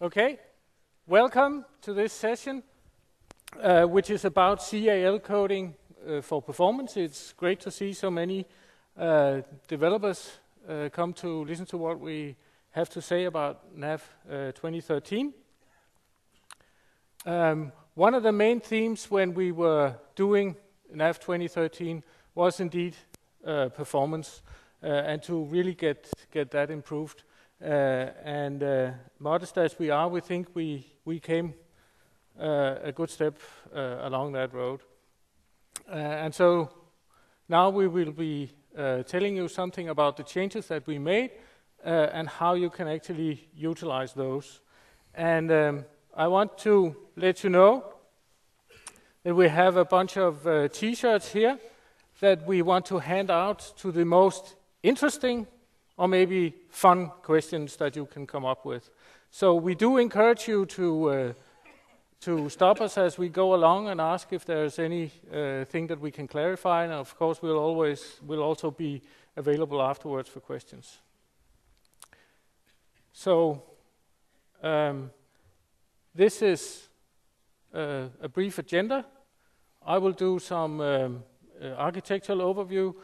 Okay, welcome to this session, which is about CAL coding for performance. It's great to see so many developers come to listen to what we have to say about NAV 2013. One of the main themes when we were doing NAV 2013 was indeed performance, and to really get that improved. Modest as we are, we think we came a good step along that road. And so now we will be telling you something about the changes that we made and how you can actually utilize those. And I want to let you know that we have a bunch of t-shirts here that we want to hand out to the most interesting or maybe fun questions that you can come up with. So we do encourage you to stop us as we go along and ask if there's any thing that we can clarify, and of course we'll also be available afterwards for questions. So this is a brief agenda. I will do some architectural overview,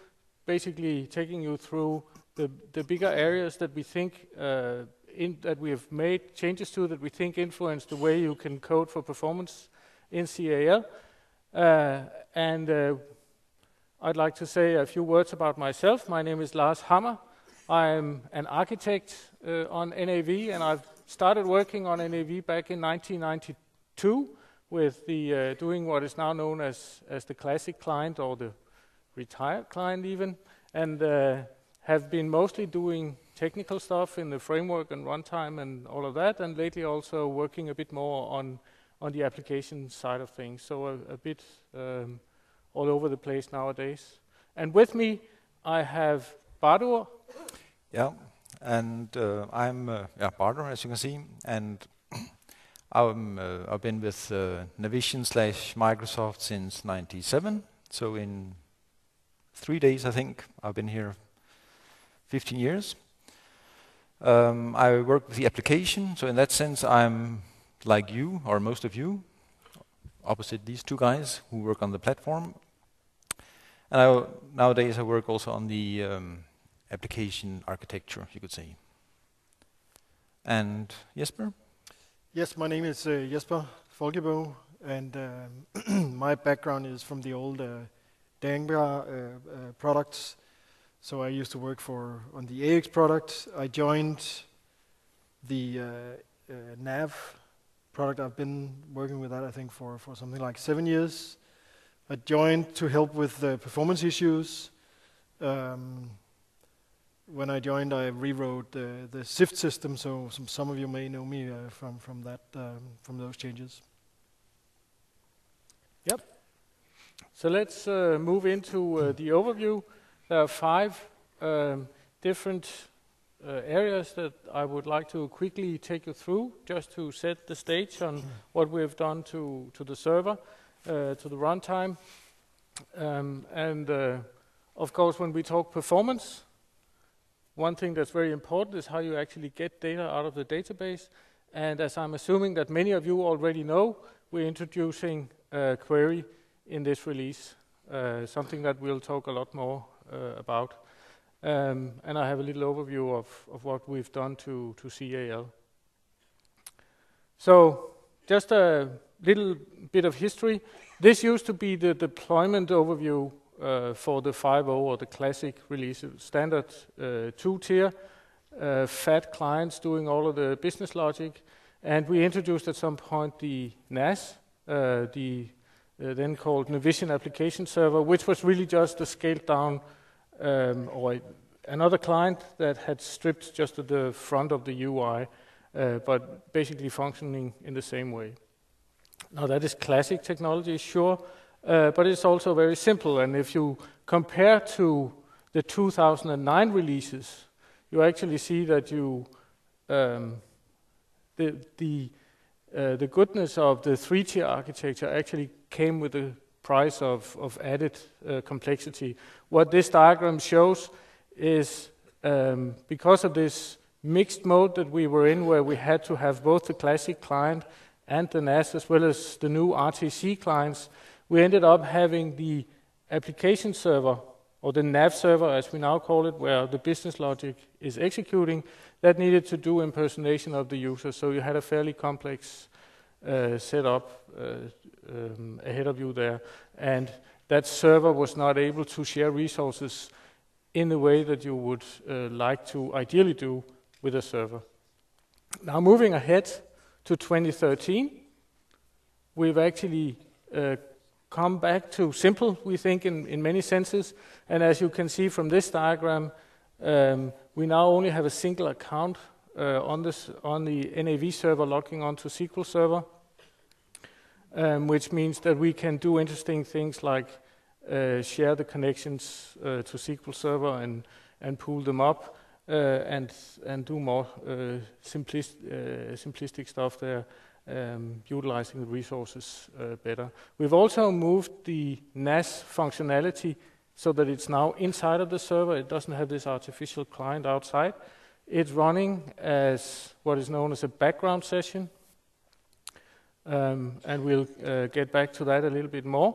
basically taking you through the bigger areas that we think that we have made changes to, that we think influence the way you can code for performance in CAL. I'd like to say a few words about myself. My name is Lars Hammer. I'm an architect on NAV, and I've started working on NAV back in 1992 with the doing what is now known as the classic client, or the retired client even, and have been mostly doing technical stuff in the framework and runtime and all of that, and lately also working a bit more on the application side of things, so a bit all over the place nowadays. And with me I have Bardur. Yeah, and I'm Bardur, as you can see, and I've been with Navision/Microsoft since '97, so in 3 days I think I've been here 15 years. I work with the application, so in that sense I'm like you, or most of you, opposite these two guys who work on the platform. And nowadays I work also on the application architecture, you could say. And Jesper? Yes, my name is Jesper Folkebo, and my background is from the old Dangba products. So I used to work on the AX product. I joined the NAV product. I've been working with that, I think, for something like 7 years. I joined to help with the performance issues. When I joined, I rewrote the SIFT system, so some of you may know me from those changes. Yep. So let's move into the overview. There are 5 different areas that I would like to quickly take you through, just to set the stage on what we have done to the server, to the runtime. Of course, when we talk performance, one thing that's very important is how you actually get data out of the database. And as I'm assuming that many of you already know, we're introducing a query in this release, something that we'll talk a lot more about. And I have a little overview of what we've done to CAL. So just a little bit of history. This used to be the deployment overview for the 5.0 or the classic release, standard 2-tier, fat clients doing all of the business logic. And we introduced at some point the NAS, then called Navision Application Server, which was really just a scaled down or another client that had stripped just to the front of the UI, but basically functioning in the same way. Now that is classic technology, sure, but it's also very simple. And if you compare to the 2009 releases, you actually see that the goodness of the 3-tier architecture actually came with the price of added complexity. What this diagram shows is because of this mixed mode that we were in, where we had to have both the classic client and the NAS, as well as the new RTC clients, we ended up having the application server, or the NAV server as we now call it, where the business logic is executing, that needed to do impersonation of the user. So you had a fairly complex setup ahead of you there. And that server was not able to share resources in the way that you would like to ideally do with a server. Now moving ahead to 2013, we've actually come back to simple, we think, in many senses. And as you can see from this diagram, we now only have a single account on the NAV server logging onto SQL Server, which means that we can do interesting things like share the connections to SQL Server and pool them up and do more simplistic stuff there, utilizing the resources better. We've also moved the NAS functionality so that it's now inside of the server. It doesn't have this artificial client outside. It's running as what is known as a background session, and we'll get back to that a little bit more.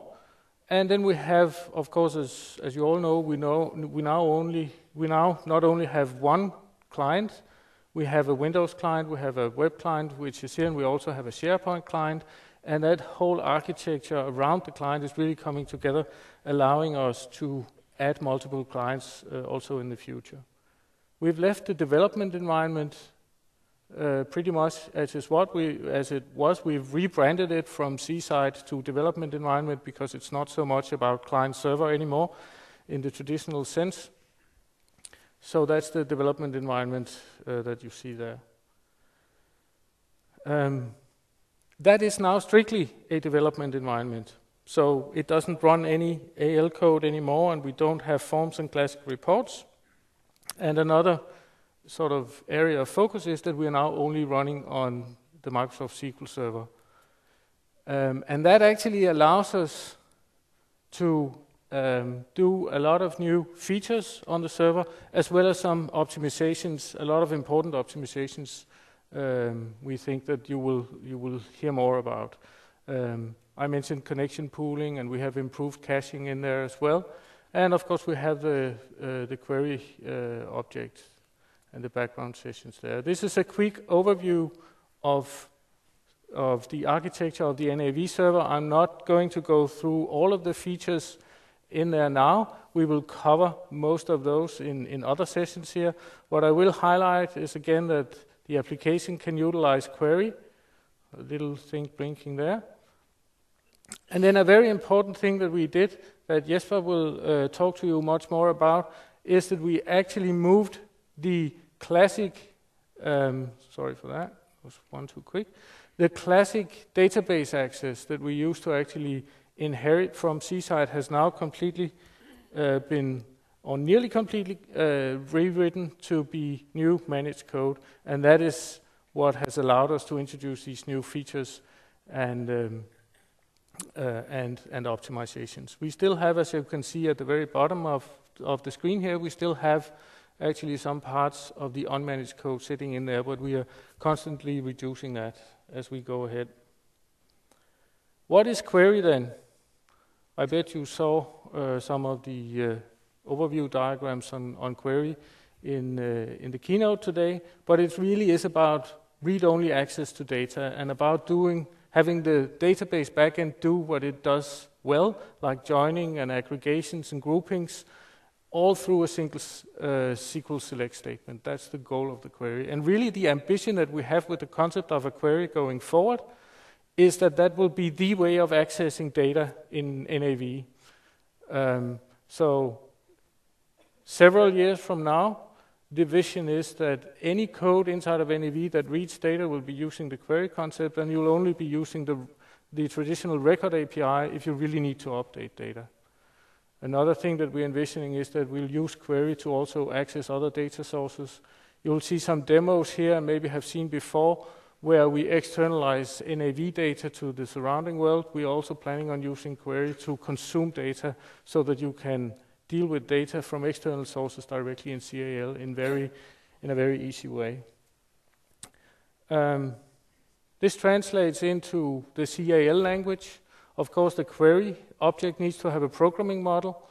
And then we have, of course, as you all know, we now not only have one client. We have a Windows client, we have a web client, which is here, and we also have a SharePoint client. And that whole architecture around the client is really coming together, allowing us to add multiple clients also in the future. We've left the development environment pretty much as it was. We've rebranded it from Seaside to development environment because it's not so much about client-server anymore in the traditional sense. So that's the development environment that you see there. That is now strictly a development environment. So it doesn't run any AL code anymore, and we don't have forms and classic reports. And another sort of area of focus is that we are now only running on the Microsoft SQL Server. And that actually allows us to do a lot of new features on the server, as well as some optimizations, a lot of important optimizations we think that you will hear more about. I mentioned connection pooling, and we have improved caching in there as well. And of course we have the query object and the background sessions there. This is a quick overview of the architecture of the NAV server. I'm not going to go through all of the features in there now. We will cover most of those in other sessions here. What I will highlight is again that the application can utilize query, a little thing blinking there. And then a very important thing that we did, that Jesper will talk to you much more about, is that we actually moved the classic, sorry for that, was one too quick, the classic database access that we used to actually inherit from Seaside has now completely been, or nearly completely, rewritten to be new managed code, and that is what has allowed us to introduce these new features and optimizations. We still have, as you can see at the very bottom of the screen here, we still have actually some parts of the unmanaged code sitting in there, but we are constantly reducing that as we go ahead. What is query then? I bet you saw some of the overview diagrams on query in the keynote today, but it really is about read-only access to data and about having the database backend do what it does well, like joining and aggregations and groupings, all through a single SQL select statement. That's the goal of the query. And really the ambition that we have with the concept of a query going forward is that will be the way of accessing data in NAV. So several years from now, the vision is that any code inside of NAV that reads data will be using the query concept, and you'll only be using the traditional record API if you really need to update data. Another thing that we're envisioning is that we'll use query to also access other data sources. You'll see some demos here, and maybe have seen before, where we externalize NAV data to the surrounding world. We're also planning on using query to consume data so that you can deal with data from external sources directly in CAL in very in a very easy way. This translates into the CAL language. Of course, the query object needs to have a programming model,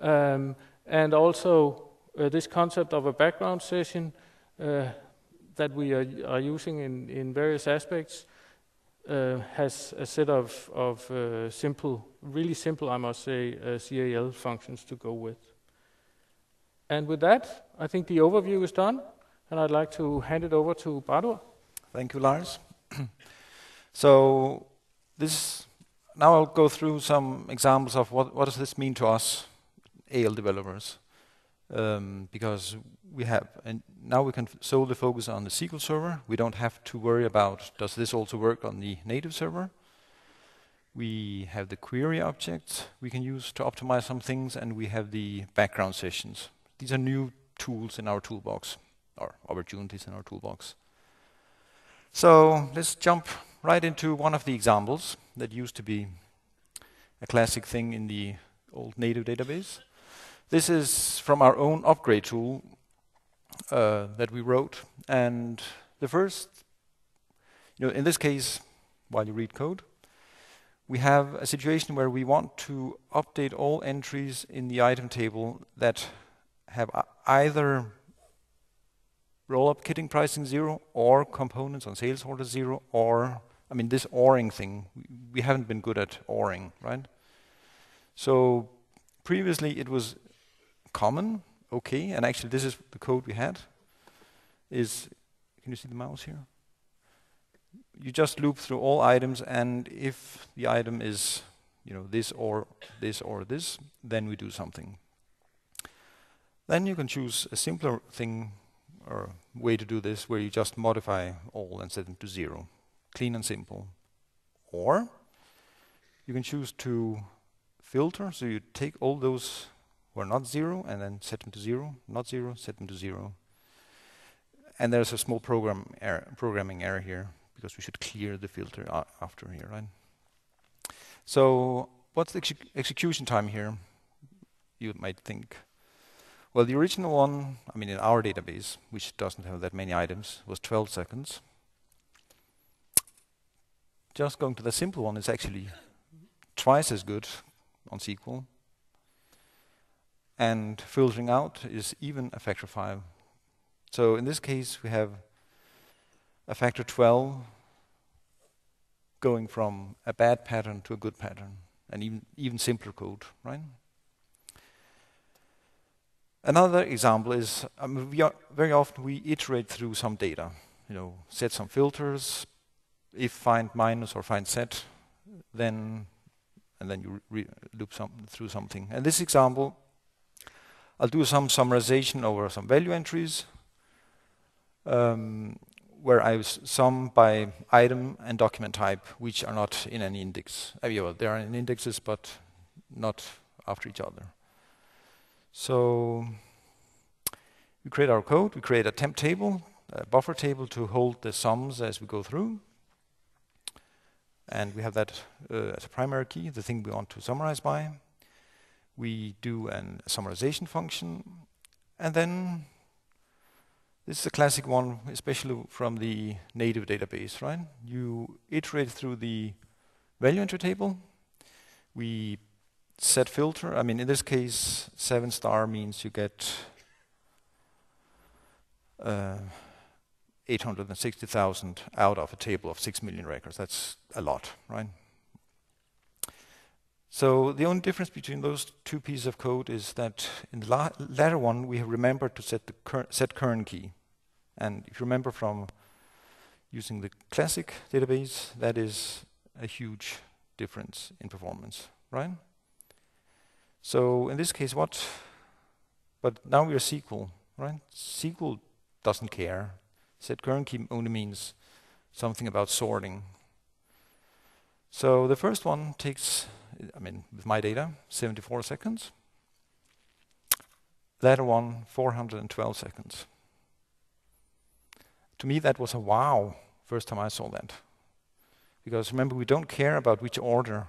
and also this concept of a background session that we are using in various aspects has a set of simple, really simple, I must say, CAL functions to go with. And with that, I think the overview is done, and I'd like to hand it over to Bardur. Thank you, Lars. So now I'll go through some examples of what does this mean to us, AL developers, because now we can solely focus on the SQL server. We don't have to worry about, does this also work on the native server? We have the query object we can use to optimize some things, and we have the background sessions. These are new tools in our toolbox, or opportunities in our toolbox. So let's jump right into one of the examples that used to be a classic thing in the old native database. This is from our own upgrade tool that we wrote. And the first, in this case, while you read code, we have a situation where we want to update all entries in the item table that have either roll-up kitting pricing 0 or components on sales order 0, or, this ORing thing, we haven't been good at ORing, right? So previously it was common, okay, and actually this is the code we had, can you see the mouse here? You just loop through all items, and if the item is, this or this or this, then we do something. Then you can choose a simpler thing or way to do this, where you just modify all and set them to 0. Clean and simple. Or you can choose to filter, so you take all those who are not 0 and then set them to 0, not 0, set them to 0. And there's a small programming error here, because we should clear the filter after here, right? So what's the execution time here, you might think? Well, the original one, in our database, which doesn't have that many items, was 12 seconds. Just going to the simple one is actually twice as good on SQL. And filtering out is even a factor 5. So in this case, we have a factor 12 going from a bad pattern to a good pattern, and even simpler code, right? Another example is very often we iterate through some data, set some filters, if find minus or find set, and then you loop through something. And this example, I'll do some summarization over some value entries, where I sum by item and document type, which are not in any index. They are in indexes, but not after each other. So we create our code, we create a temp table, a buffer table to hold the sums as we go through. And we have that as a primary key, the thing we want to summarize by. We do a summarization function. And then this is a classic one, especially from the native database, right? You iterate through the value entry table. We set filter. In this case, 7 star means you get 860,000 out of a table of 6 million records. That's a lot, right? So the only difference between those two pieces of code is that in the latter one, we have remembered to set the set current key. And if you remember from using the classic database, that is a huge difference in performance, right? So in this case, but now we are SQL, right? SQL doesn't care. Set current key only means something about sorting. So the first one takes, with my data, 74 seconds. Later one, 412 seconds. To me, that was a wow, first time I saw that. Because remember, we don't care about which order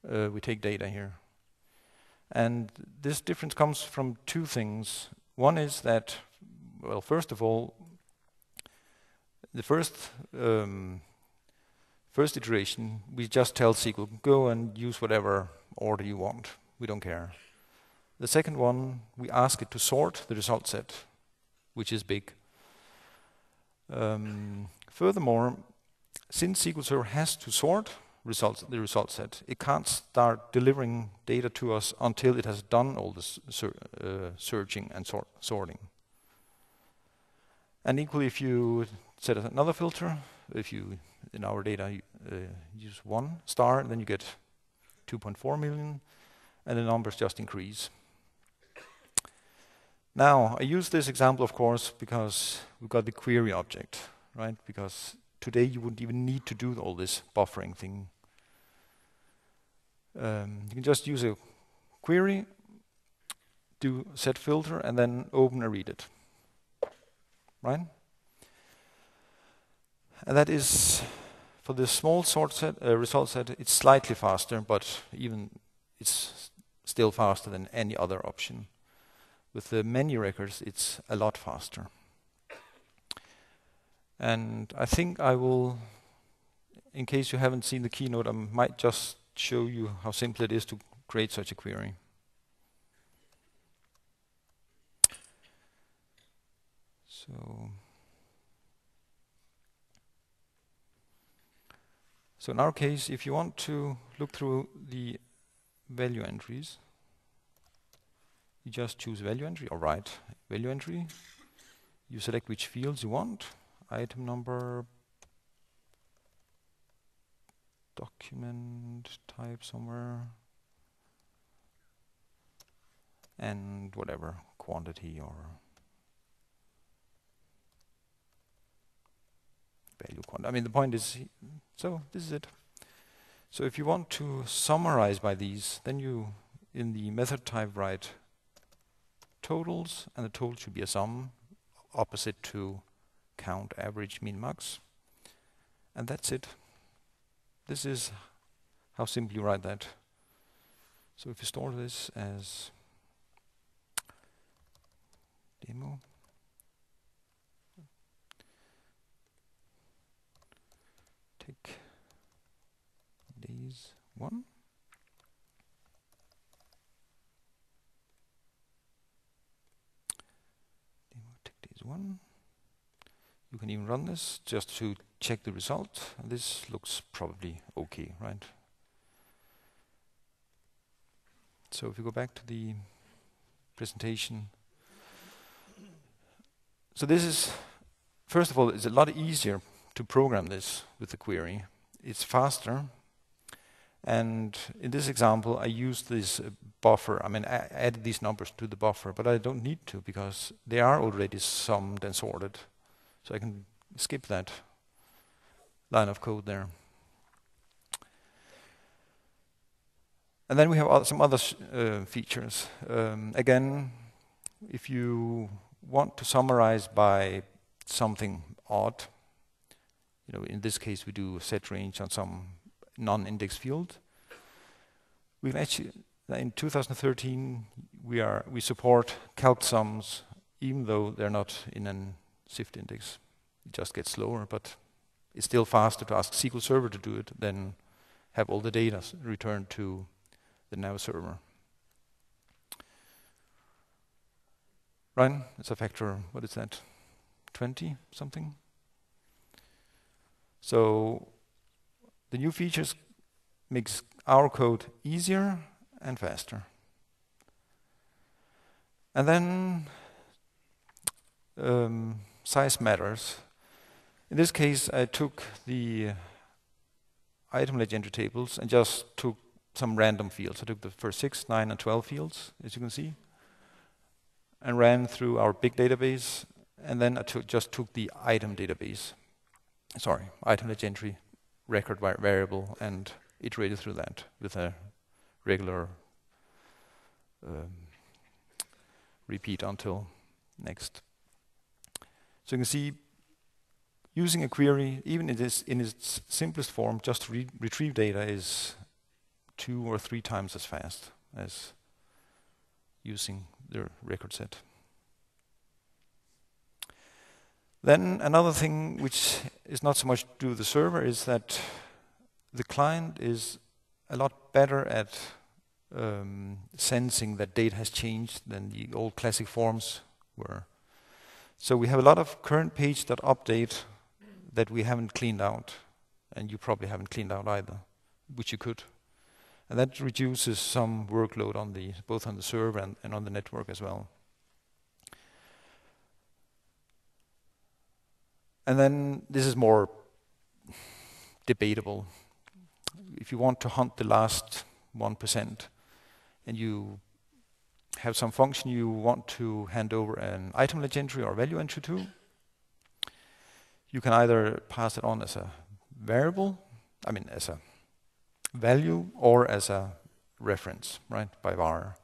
we take data here. And this difference comes from two things. One is that Well, first of all, the first iteration, we just tell SQL, go and use whatever order you want. We don't care. The second one, we ask it to sort the result set, which is big. Furthermore, since SQL Server has to sort the result set, it can't start delivering data to us until it has done all this searching and sorting. And equally, if you set another filter, if you, in our data, use 1 star, then you get 2.4 million, and the numbers just increase. Now, I use this example, of course, because we've got the query object, right? Because today you wouldn't even need to do all this buffering thing. You can just use a query, do set filter, and then open and read it, right? And that is, for the small result set, it's slightly faster, but even it's still faster than any other option. With the many records, it's a lot faster. And I think I will, in case you haven't seen the keynote, I might just show you how simple it is to create such a query. So in our case, if you want to look through the value entries, you just choose value entry, or write value entry. You select which fields you want, item number, document type somewhere, and whatever, quantity or value quantity. I mean, the point is, so this is it. So if you want to summarize by these, then you, in the method type, write totals, and the total should be a sum, opposite to count, average, min, max. And that's it. This is how simply you write that. So if you store this as demo, TechDays 1. Demo TechDays 1. You can even run this just to check the result. And this looks probably okay, right? So if you go back to the presentation. So this is, first of all, it's a lot easier to program this with the query. It's faster. And in this example, I used this buffer. I mean, I added these numbers to the buffer, but I don't need to because they are already summed and sorted. So I can skip that line of code there. And then we have some other features. Again, if you want to summarize by something odd, you know, in this case we do set range on some non-index field. We've actually, in 2013, we support calc sums, even though they're not in an SIFT index. It just gets slower, but it's still faster to ask SQL Server to do it than have all the data returned to the NAV server. Right? It's a factor, what is that? 20 something? So the new features makes our code easier and faster. And then size matters. In this case, I took the item ledger entry tables and just took some random fields. I took the first 6, 9, and 12 fields, as you can see, and ran through our big database. And then I just took the item database, item ledger entry record variable, and iterated through that with a regular repeat until next. So you can see, using a query, even in its simplest form, just to retrieve data is 2 or 3 times as fast as using the record set. Then another thing which is not so much to do with the server is that the client is a lot better at sensing that data has changed than the old classic forms were. So we have a lot of current page.update that we haven't cleaned out, and you probably haven't cleaned out either, which you could. And that reduces some workload on both on the server and on the network as well. And then this is more debatable. If you want to hunt the last 1% and you have some function you want to hand over an item legendary or value entry to, you can either pass it on as a variable, as a value, or as a reference, right, by var.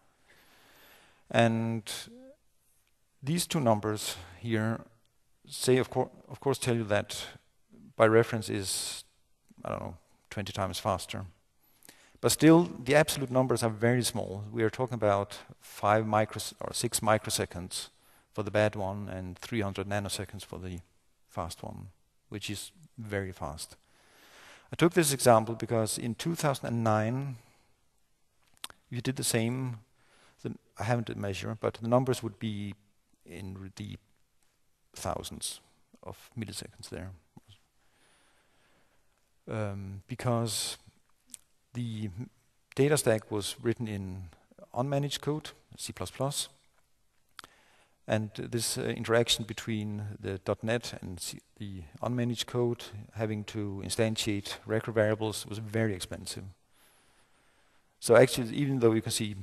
And these two numbers here say, of course, tell you that by reference is, 20 times faster. But still, the absolute numbers are very small. We are talking about 6 microseconds for the bad one and 300 nanoseconds for the fast one, which is very fast. I took this example because in 2009, if you did the same, I haven't did measure, but the numbers would be in the thousands of milliseconds there. Because the data stack was written in unmanaged code, C++, and this interaction between the .NET and the unmanaged code, having to instantiate record variables, was very expensive. So actually, even though you can see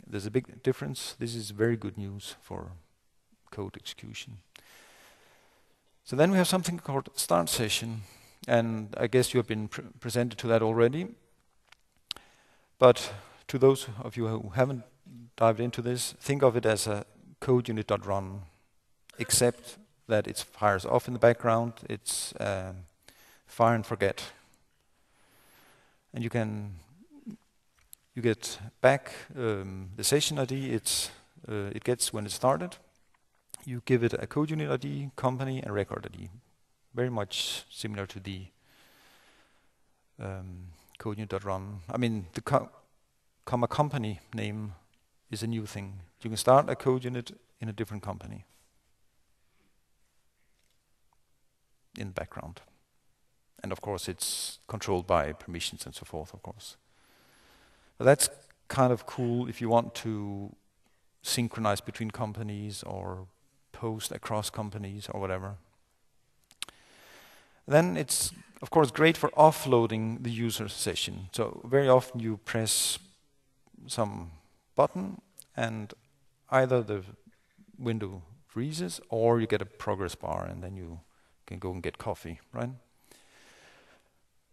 there's a big difference, this is very good news for code execution. So then we have something called start session, and I guess you have been presented to that already. But to those of you who haven't dived into this, think of it as a code unit.run, except that it fires off in the background. It's fire and forget, and you get back the session ID. It gets when it started. You give it a code unit ID, company, and record ID. Very much similar to the code unit.run. The comma company name is a new thing. You can start a code unit in a different company in the background. And of course, it's controlled by permissions and so forth, of course. But that's kind of cool if you want to synchronize between companies or post across companies or whatever. Then it's, of course, great for offloading the user session. So very often you press some button and either the window freezes or you get a progress bar and then you can go and get coffee, right?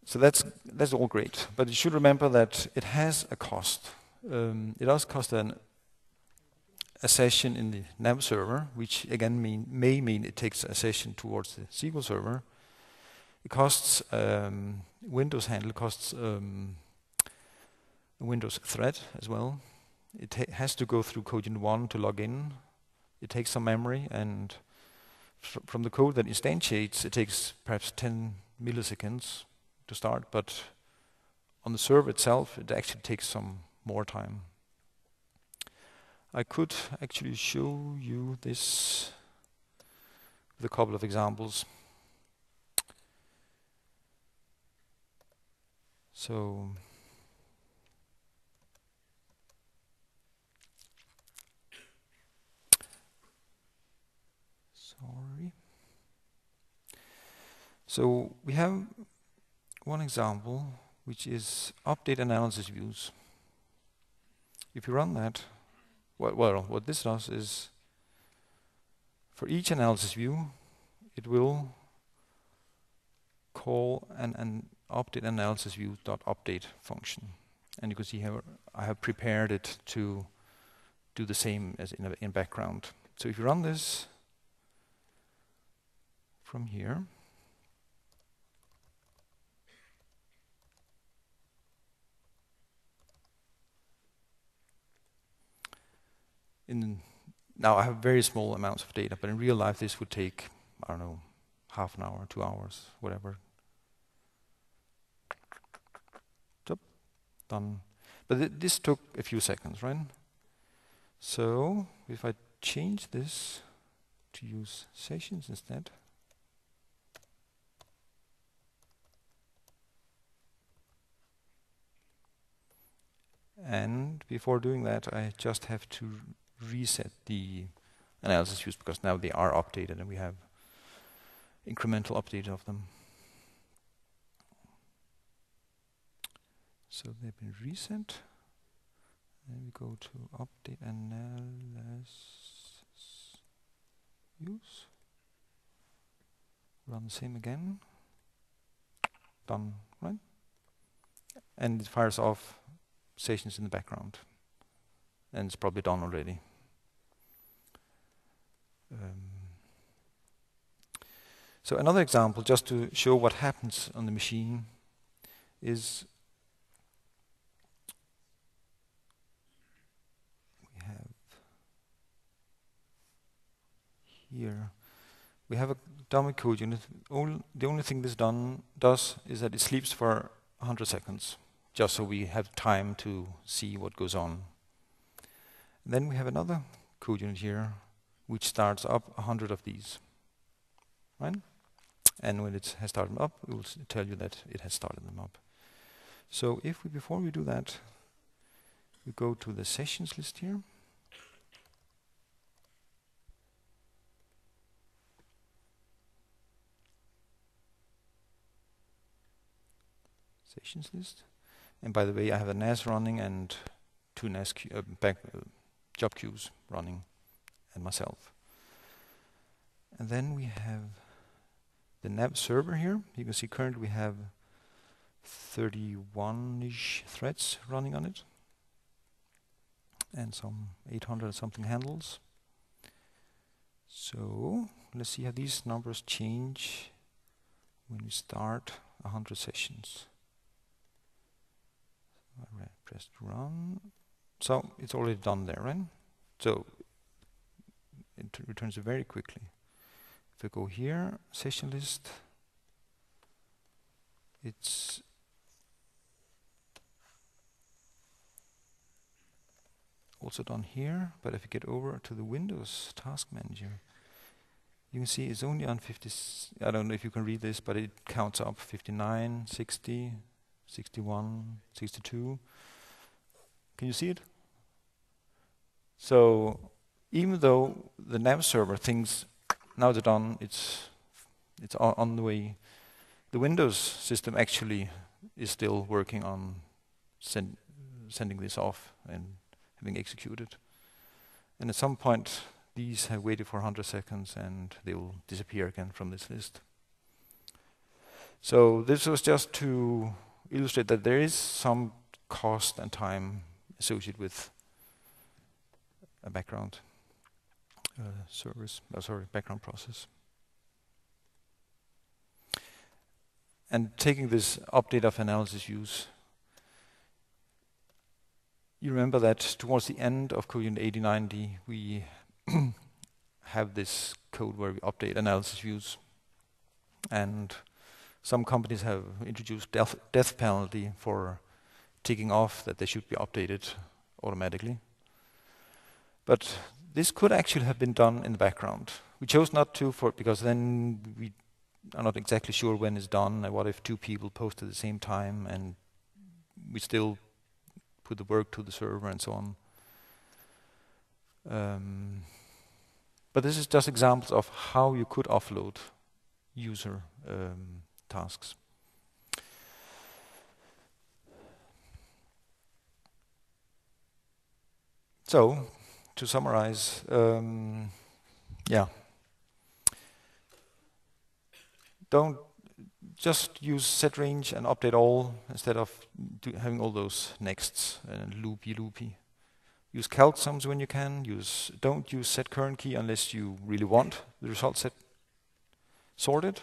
So that's all great. But you should remember that it has a cost. It does cost a session in the NAV server, which again may mean it takes a session towards the SQL server. It costs Windows handle, costs Windows thread as well. It has to go through code unit 1 to log in. It takes some memory, and from the code that instantiates, it takes perhaps 10 milliseconds to start, but on the server itself, it actually takes some more time. I could actually show you this with a couple of examples. So sorry. So we have one example, which is update analysis views. If you run that, what this does is, for each analysis view, it will call an update analysis view.update function. And you can see here I have prepared it to do the same as in background. So if you run this from here, now I have very small amounts of data, but in real life this would take I don't know, half an hour, 2 hours, whatever. So, done. But this took a few seconds, right? So if I change this to use sessions instead, and before doing that, I just have to reset the analysis views because now they are updated and we have incremental update of them. So they've been reset. Then we go to update analysis views. Run the same again. Done, right? And it fires off sessions in the background. And it's probably done already. So another example, just to show what happens on the machine, is we have here, we have a dummy code unit. The only thing this does is that it sleeps for 100 seconds, just so we have time to see what goes on. And then we have another code unit here, which starts up 100 of these, right? And when it has started them up, it will tell you that it has started them up. So if we, before we do that, we go to the sessions list here. Sessions list. And by the way, I have a NAS running and 2 NAS job queues running, and myself. And then we have the NAV server here. You can see currently we have 31-ish threads running on it, and some 800 something handles. So let's see how these numbers change when we start 100 sessions. I pressed run. So it's already done there, right? So it returns it very quickly. If I go here, session list, it's also done here. But if you get over to the Windows Task Manager, you can see it's only on 50. I don't know if you can read this, but it counts up 59, 60, 61, 62. Can you see it? So even though the NAV server thinks now they're done, it's on the way, the Windows system actually is still working on sending this off and having executed. And at some point, these have waited for 100 seconds and they will disappear again from this list. So this was just to illustrate that there is some cost and time associated with a background background process. And taking this update of analysis views, you remember that towards the end of code unit 8090, we have this code where we update analysis views. And some companies have introduced death penalty for ticking off that they should be updated automatically. But this could actually have been done in the background. We chose not to because then we are not exactly sure when it's done and what if 2 people post at the same time and we still put the work to the server and so on. But this is just examples of how you could offload user tasks. So, to summarize, don't just use set range and update all instead of having all those nexts and loopy. Use calc sums when you can. Don't use set current key unless you really want the result set sorted.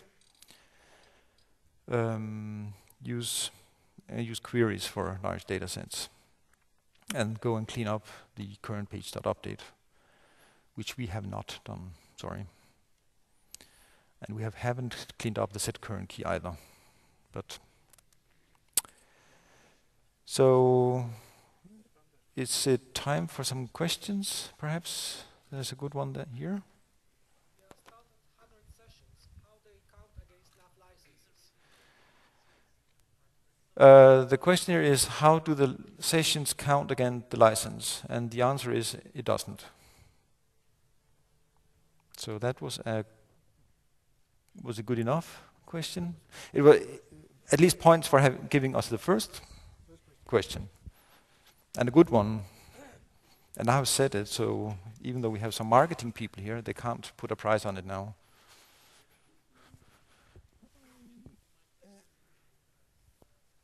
Use queries for large data sets. And go and clean up the current page.update, which we have not done, sorry. And we haven't cleaned up the set current key either. But so is it time for some questions, perhaps? There's a good one here. The question here is, how do the sessions count against the license? And the answer is, it doesn't. So that was a good enough question. It was at least points for giving us the first question, and a good one. And I've said it, so even though we have some marketing people here, they can't put a price on it now.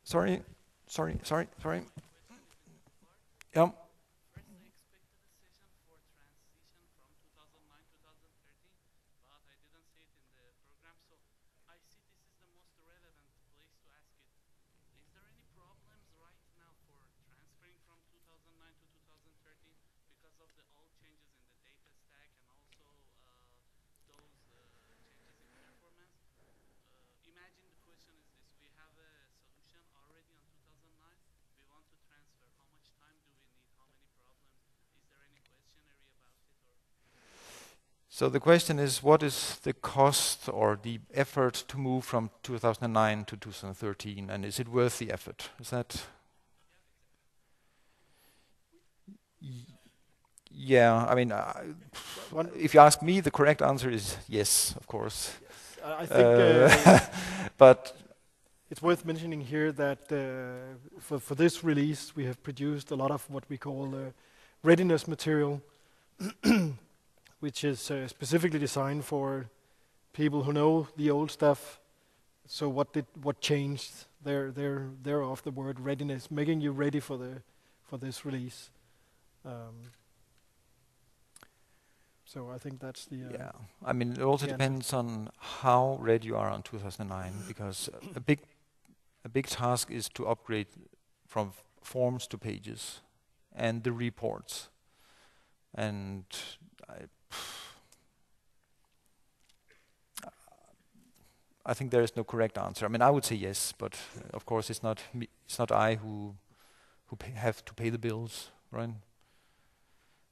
Sorry. Yeah. So the question is, what is the cost or the effort to move from 2009 to 2013, and is it worth the effort? Is that? Yeah, I mean, if you ask me, the correct answer is yes, of course. Yes, I think, but it's worth mentioning here that for this release, we have produced a lot of what we call readiness material, which is specifically designed for people who know the old stuff. So what changed? They're off the word readiness, making you ready for this release. So I think that's the yeah. I mean, it also depends on how ready you are on 2009, because a big task is to upgrade from forms to pages and the reports. And I think there is no correct answer. I mean, I would say yes, but of course it's not me, it's not I who have to pay the bills, right?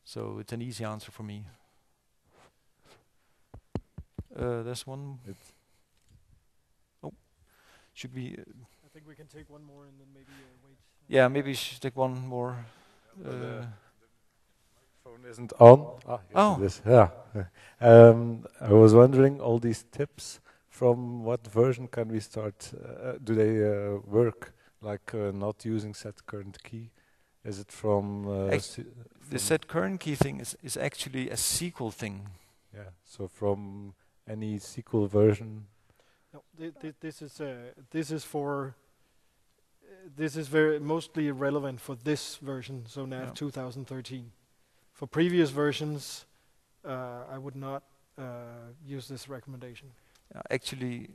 So it's an easy answer for me. There's one. Oh, should we? I think we can take one more and then maybe wait. Yeah, maybe we should take one more. The phone isn't on. Oh. It is. Yeah. I was wondering, all these tips, from what version can we start? Do they work? Like not using set current key? Is it from? The set current key thing is actually a SQL thing. Yeah. So from any SQL version. No, this is very mostly relevant for this version, so NAV 2013. For previous versions, I would not use this recommendation. Actually,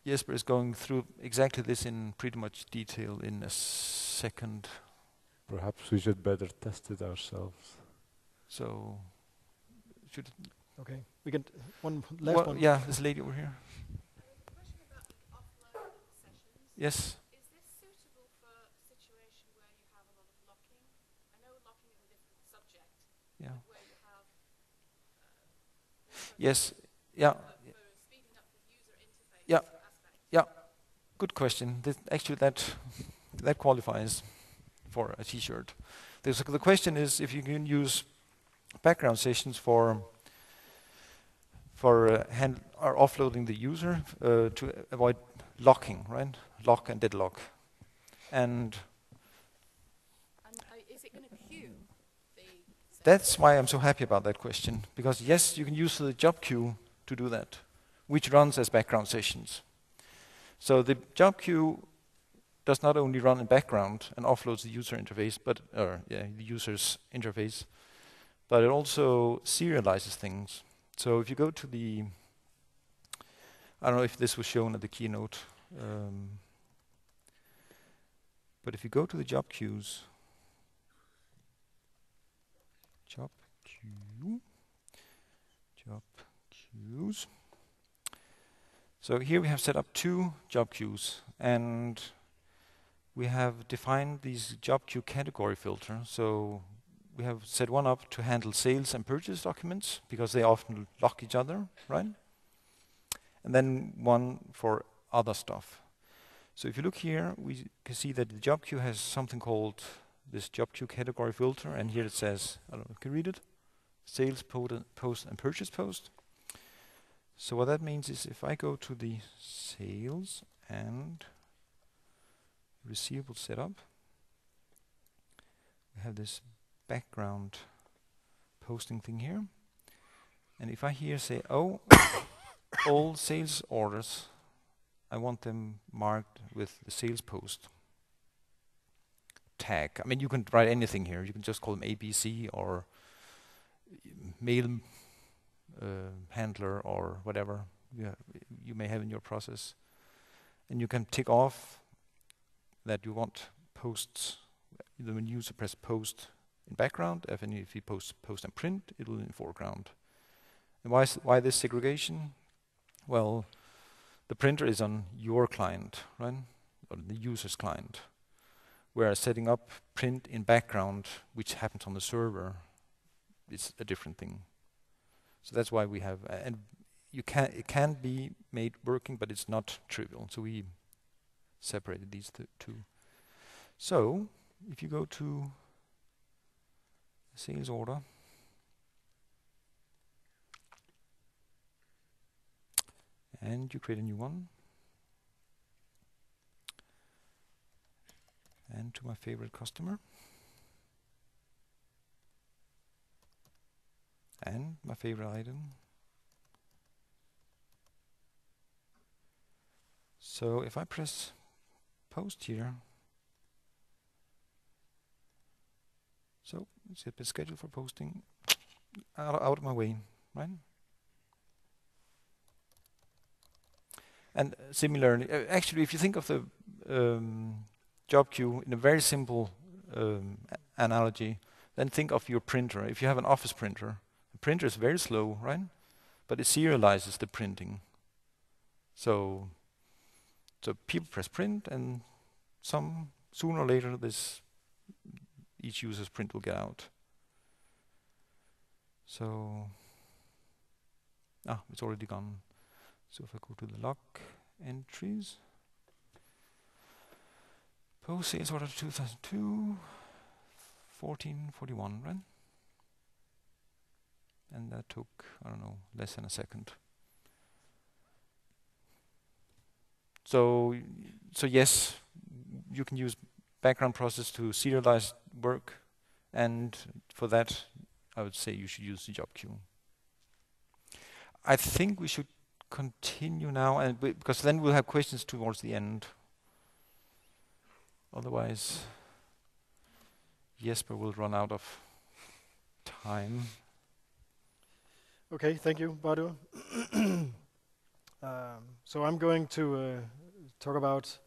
Jesper is going through exactly this in pretty much detail in a second. Perhaps we should better test it ourselves. So, should. Okay, we can one last one. Yeah, this lady over here. Yes. Is this suitable for a situation where you have a lot of locking? I know locking is a different subject. Yeah. Where you have. Yes. Yeah. For speeding up the user interface. Yeah. Aspect. Yeah. Good question. Actually, that qualifies for a T-shirt. The question is if you can use background sessions for offloading the user to avoid locking, right? Lock and deadlock. And is it going to queue the? That's why I'm so happy about that question, because yes, you can use the job queue to do that, which runs as background sessions. So the job queue does not only run in background and offloads the user interface, the user's interface, but it also serializes things. So if you go to the, I don't know if this was shown at the keynote, but if you go to the job queues, job queues, So here we have set up 2 job queues, and we have defined these job queue category filter. So we have set one up to handle sales and purchase documents because they often lock each other, right? And then one for other stuff. So if you look here, we can see that the job queue has something called this job queue category filter, and here it says, I don't know, can you read it? Sales post and purchase post. So what that means is if I go to the sales and receivable setup, we have this background posting thing here. And if I here say, oh, all sales orders, I want them marked with the sales post tag. I mean, you can write anything here. You can just call them ABC or mail handler or whatever you may have in your process. And you can tick off that you want posts. When user press post in background, if you post and print, it will in foreground. And why this segregation? Well, the printer is on your client, right? Or the user's client. Whereas setting up print in background, which happens on the server, is a different thing. So that's why we have, and it can be made working, but it's not trivial. So we separated these two. So if you go to sales order, and you create a new one, and to my favorite customer, and my favorite item. So if I press post here, so it's been scheduled for posting, out of my way, right? And similarly, actually, if you think of the job queue in a very simple analogy, then think of your printer. If you have an office printer, the printer is very slow, right? But it serializes the printing. So people press print, and sooner or later each user's print will get out. So it's already gone. So if I go to the log entries, post sales order 2002, 1441, right? And that took, I don't know, less than a second. So yes, you can use background process to serialize work, and for that, I would say you should use the job queue. I think we should continue now, and because then we'll have questions towards the end. Otherwise, Jesper will run out of time. Okay, thank you, Badu. So I'm going to talk about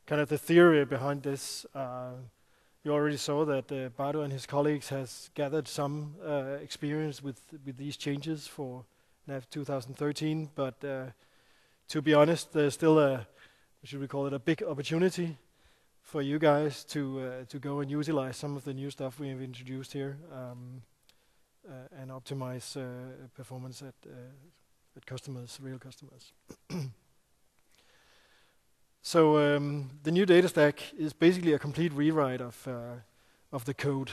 kind of the theory behind this. You already saw that Badu and his colleagues has gathered some experience with these changes for NAV 2013, but to be honest, there's still should we call it, a big opportunity for you guys to go and utilize some of the new stuff we have introduced here and optimize performance at customers, real customers. So the new data stack is basically a complete rewrite of the code.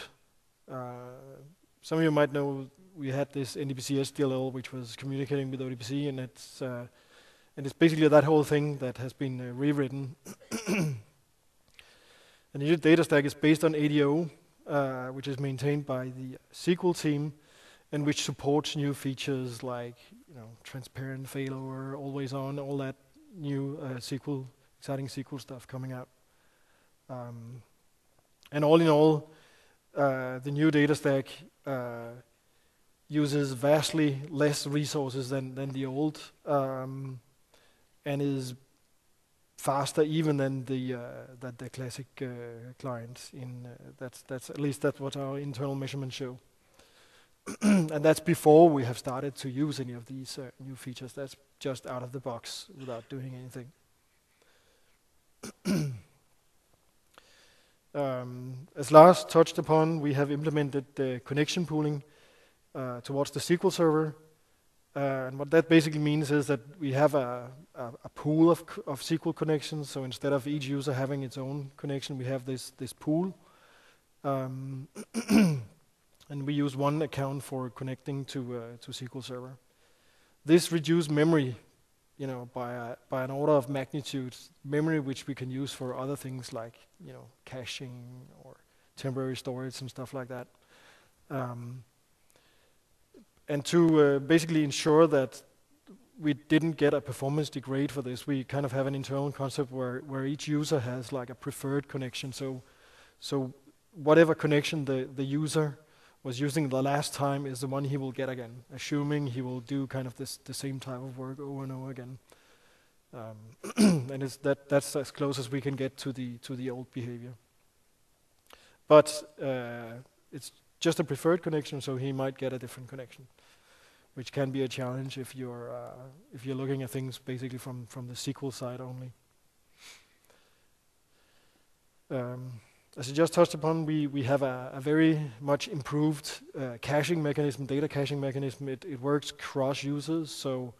Some of you might know we had this NDBCS DLL which was communicating with ODBC, and it's basically that whole thing that has been rewritten. And the new data stack is based on ADO, which is maintained by the SQL team, and which supports new features like transparent failover, always on, all that new exciting SQL stuff coming out. And all in all, the new data stack uses vastly less resources than the old, and is faster even than the classic client. That's at least that's what our internal measurements show. And that's before we have started to use any of these new features. That's just out of the box without doing anything. As Lars touched upon, we have implemented the connection pooling towards the SQL Server. And what that basically means is that we have a pool of SQL connections. So instead of each user having its own connection, we have this pool. And we use one account for connecting to SQL Server. This reduced memory, by an order of magnitude, memory which we can use for other things like, caching or temporary storage and stuff like that. And to basically ensure that we didn't get a performance degrade for this, we kind of have an internal concept where each user has like a preferred connection. So whatever connection the user was using the last time is the one he will get again, assuming he will do kind of the same type of work over and over again. And that's as close as we can get to the old behavior. But it's just a preferred connection, so he might get a different connection, which can be a challenge if you're looking at things basically from the SQL side only. As I just touched upon, we have a very much improved caching mechanism, data caching mechanism. It works cross users, so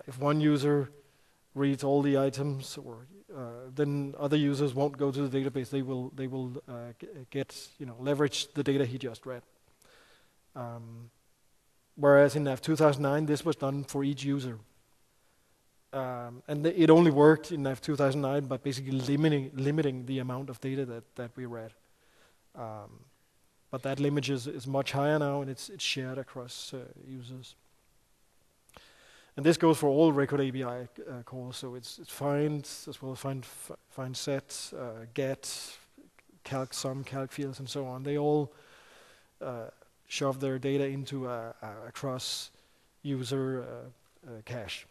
if one user reads all the items, or then other users won't go to the database. They will get leverage the data he just read. Whereas in NAV 2009, this was done for each user. And it only worked in NAV 2009 by basically limiting the amount of data that we read. But that limit is much higher now, and it's shared across users. And this goes for all record API calls. So it's find as well as find set, get, calc sum, calc fields, and so on. They all shove their data into a cross user cache.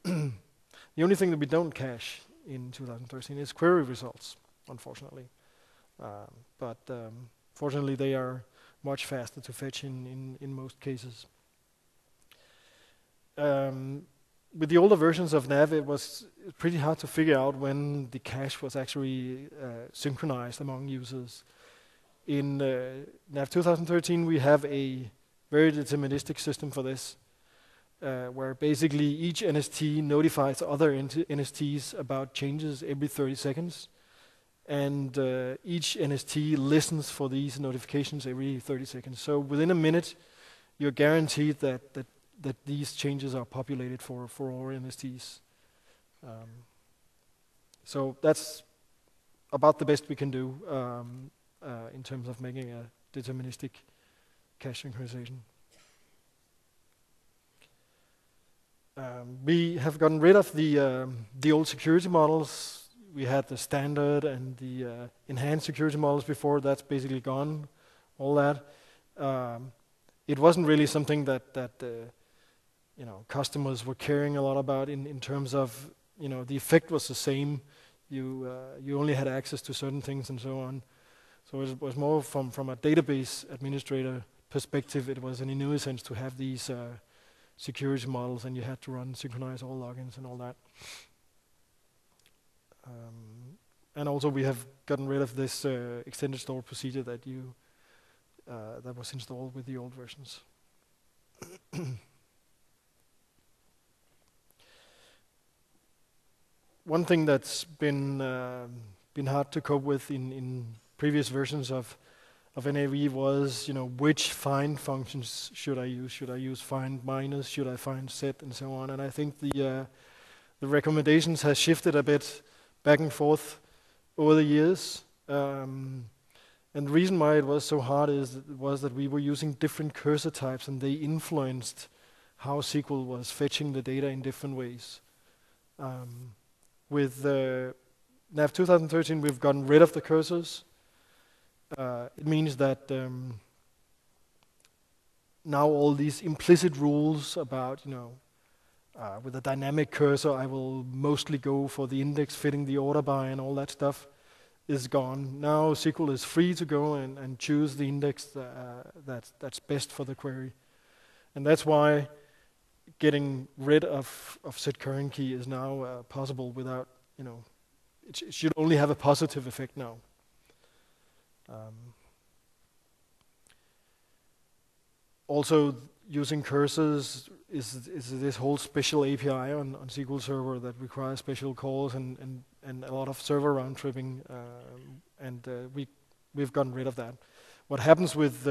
The only thing that we don't cache in 2013 is query results, unfortunately. But fortunately, they are much faster to fetch in most cases. With the older versions of NAV, it was pretty hard to figure out when the cache was actually synchronized among users. In NAV 2013, we have a very deterministic system for this, where basically each NST notifies other NSTs about changes every 30 seconds. And each NST listens for these notifications every 30 seconds. So within a minute, you're guaranteed that these changes are populated for all NSTs. So that's about the best we can do in terms of making a deterministic cache synchronization. We have gotten rid of the old security models. We had the standard and the enhanced security models before. That's basically gone. All that. It wasn't really something that customers were caring a lot about in terms of the effect was the same. You only had access to certain things and so on. So it was more from a database administrator perspective. It was an nuisance to have these security models, and you had to synchronize all logins and all that. And also we have gotten rid of this extended store procedure that was installed with the old versions. One thing that's been hard to cope with in previous versions of NAV was, which find functions should I use? Should I use find minus? Should I find set, and so on? And I think the recommendations has shifted a bit back and forth over the years. And the reason why it was so hard was that we were using different cursor types, and they influenced how SQL was fetching the data in different ways. With NAV 2013, we've gotten rid of the cursors. It means that now all these implicit rules about, with a dynamic cursor, I will mostly go for the index fitting the order by and all that stuff. is gone. Now SQL is free to go and choose the index that's best for the query. And that's why getting rid of set current key is now possible without, it should only have a positive effect now. Also, using cursors is this whole special API on SQL Server that requires special calls and a lot of server round tripping, and we've gotten rid of that. What happens with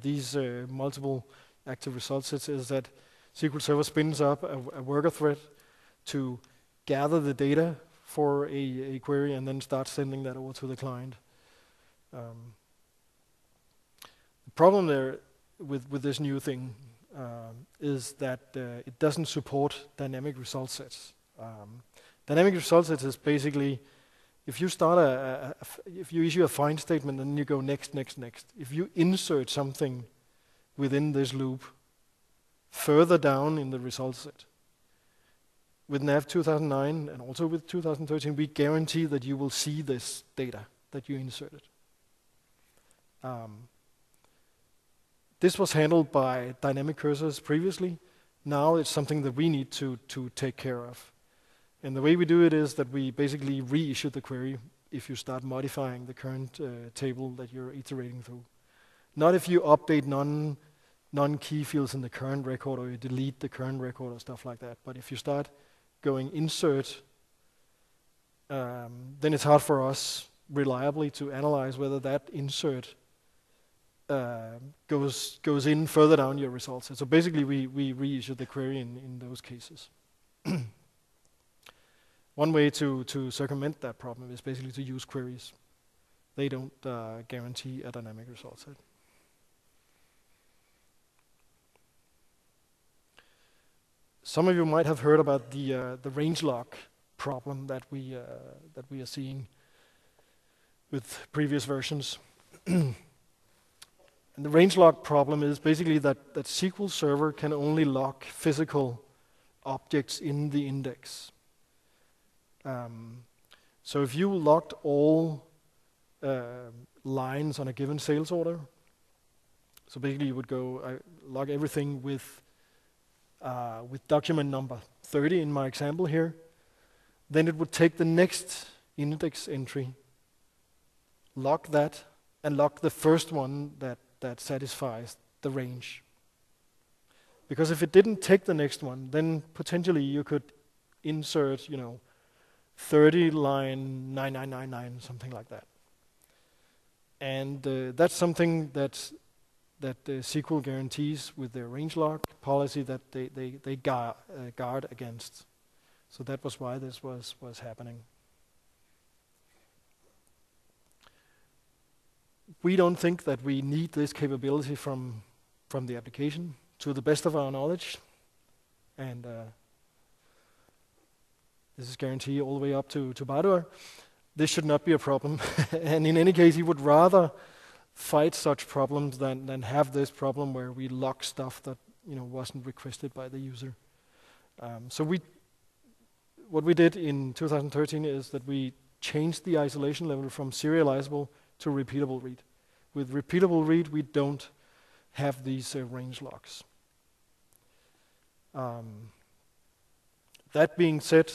these multiple active result sets is that SQL Server spins up a worker thread to gather the data for a query and then start sending that over to the client. The problem there with this new thing is that it doesn't support dynamic result sets. Dynamic result sets is basically if you start if you issue a find statement and you go next, next, next. If you insert something within this loop further down in the result set, with NAV 2009 and also with 2013, we guarantee that you will see this data that you inserted. This was handled by dynamic cursors previously. Now it's something that we need to take care of. And the way we do it is that we basically reissue the query if you start modifying the current table that you're iterating through. Not if you update non-key fields in the current record or you delete the current record or stuff like that. But if you start going insert, then it's hard for us reliably to analyze whether that insert goes in further down your results. So basically we reissue the query in those cases. One way to circumvent that problem is basically to use queries. They don't guarantee a dynamic result set. Some of you might have heard about the range lock problem that we are seeing with previous versions. And the range lock problem is basically that SQL Server can only lock physical objects in the index. So if you locked all lines on a given sales order, so basically you would go log everything with document number 30 in my example here, then it would take the next index entry, lock that, and lock the first one that satisfies the range. Because if it didn't take the next one, then potentially you could insert, 30 line 9999, something like that. And that's something that SQL guarantees with their range lock policy that they guard against. So that was why this was happening. We don't think that we need this capability from the application to the best of our knowledge. And this is guaranteed all the way up to Badua. This should not be a problem. And in any case, he would rather fight such problems than have this problem where we lock stuff that wasn't requested by the user. So what we did in 2013 is that we changed the isolation level from serializable to repeatable read. With repeatable read, we don't have these range locks. That being said,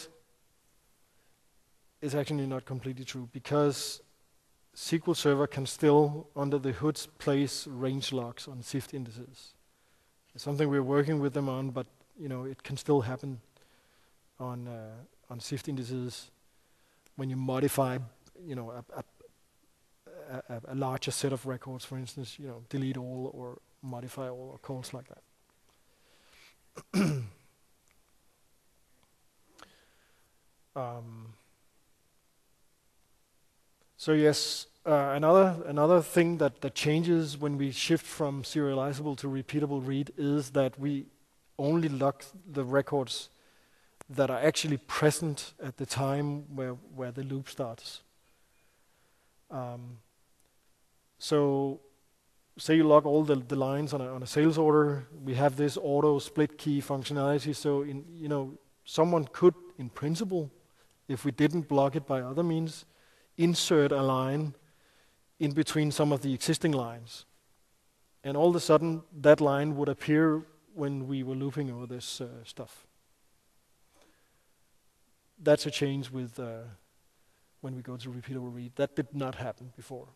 it's actually not completely true because SQL Server can still, under the hood, place range locks on SIFT indices. It's something we're working with them on, but it can still happen on SIFT indices when you modify, a larger set of records, for instance, delete all or modify all or calls like that. So yes, another thing that changes when we shift from serializable to repeatable read is that we only lock the records that are actually present at the time where the loop starts. So say you log all the lines on a sales order, we have this auto split key functionality. So someone could, in principle, if we didn't block it by other means, insert a line in between some of the existing lines. And all of a sudden, that line would appear when we were looping over this stuff. That's a change with when we go to repeatable read. That did not happen before.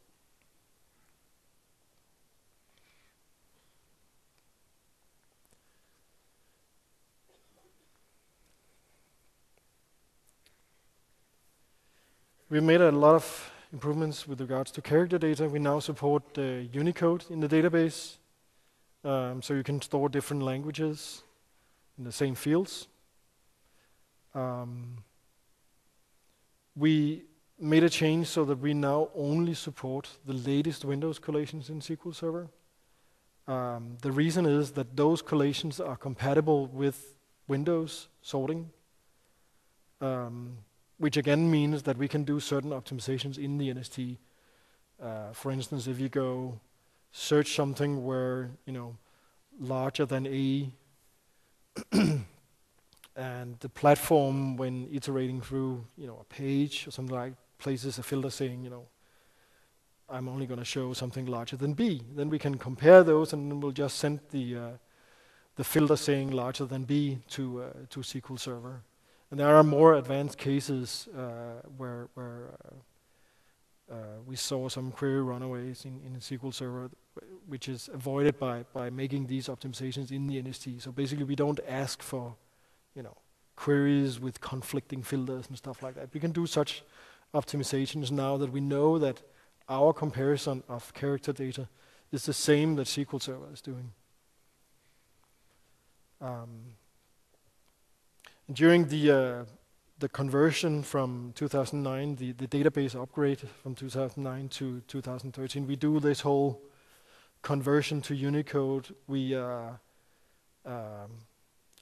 We've made a lot of improvements with regards to character data. We now support Unicode in the database, so you can store different languages in the same fields. We made a change so that we now only support the latest Windows collations in SQL Server. The reason is that those collations are compatible with Windows sorting, which again means that we can do certain optimizations in the NST. For instance, if you go search something where, larger than A, and the platform, when iterating through, a page or something like, places a filter saying, I'm only going to show something larger than B. Then we can compare those, and then we'll just send the filter saying larger than B to SQL Server. And there are more advanced cases where we saw some query runaways in SQL Server, which is avoided by making these optimizations in the NST. So basically, we don't ask for, queries with conflicting filters and stuff like that. We can do such optimizations now that we know that our comparison of character data is the same that SQL Server is doing. During the conversion from 2009, the database upgrade from 2009 to 2013, we do this whole conversion to Unicode.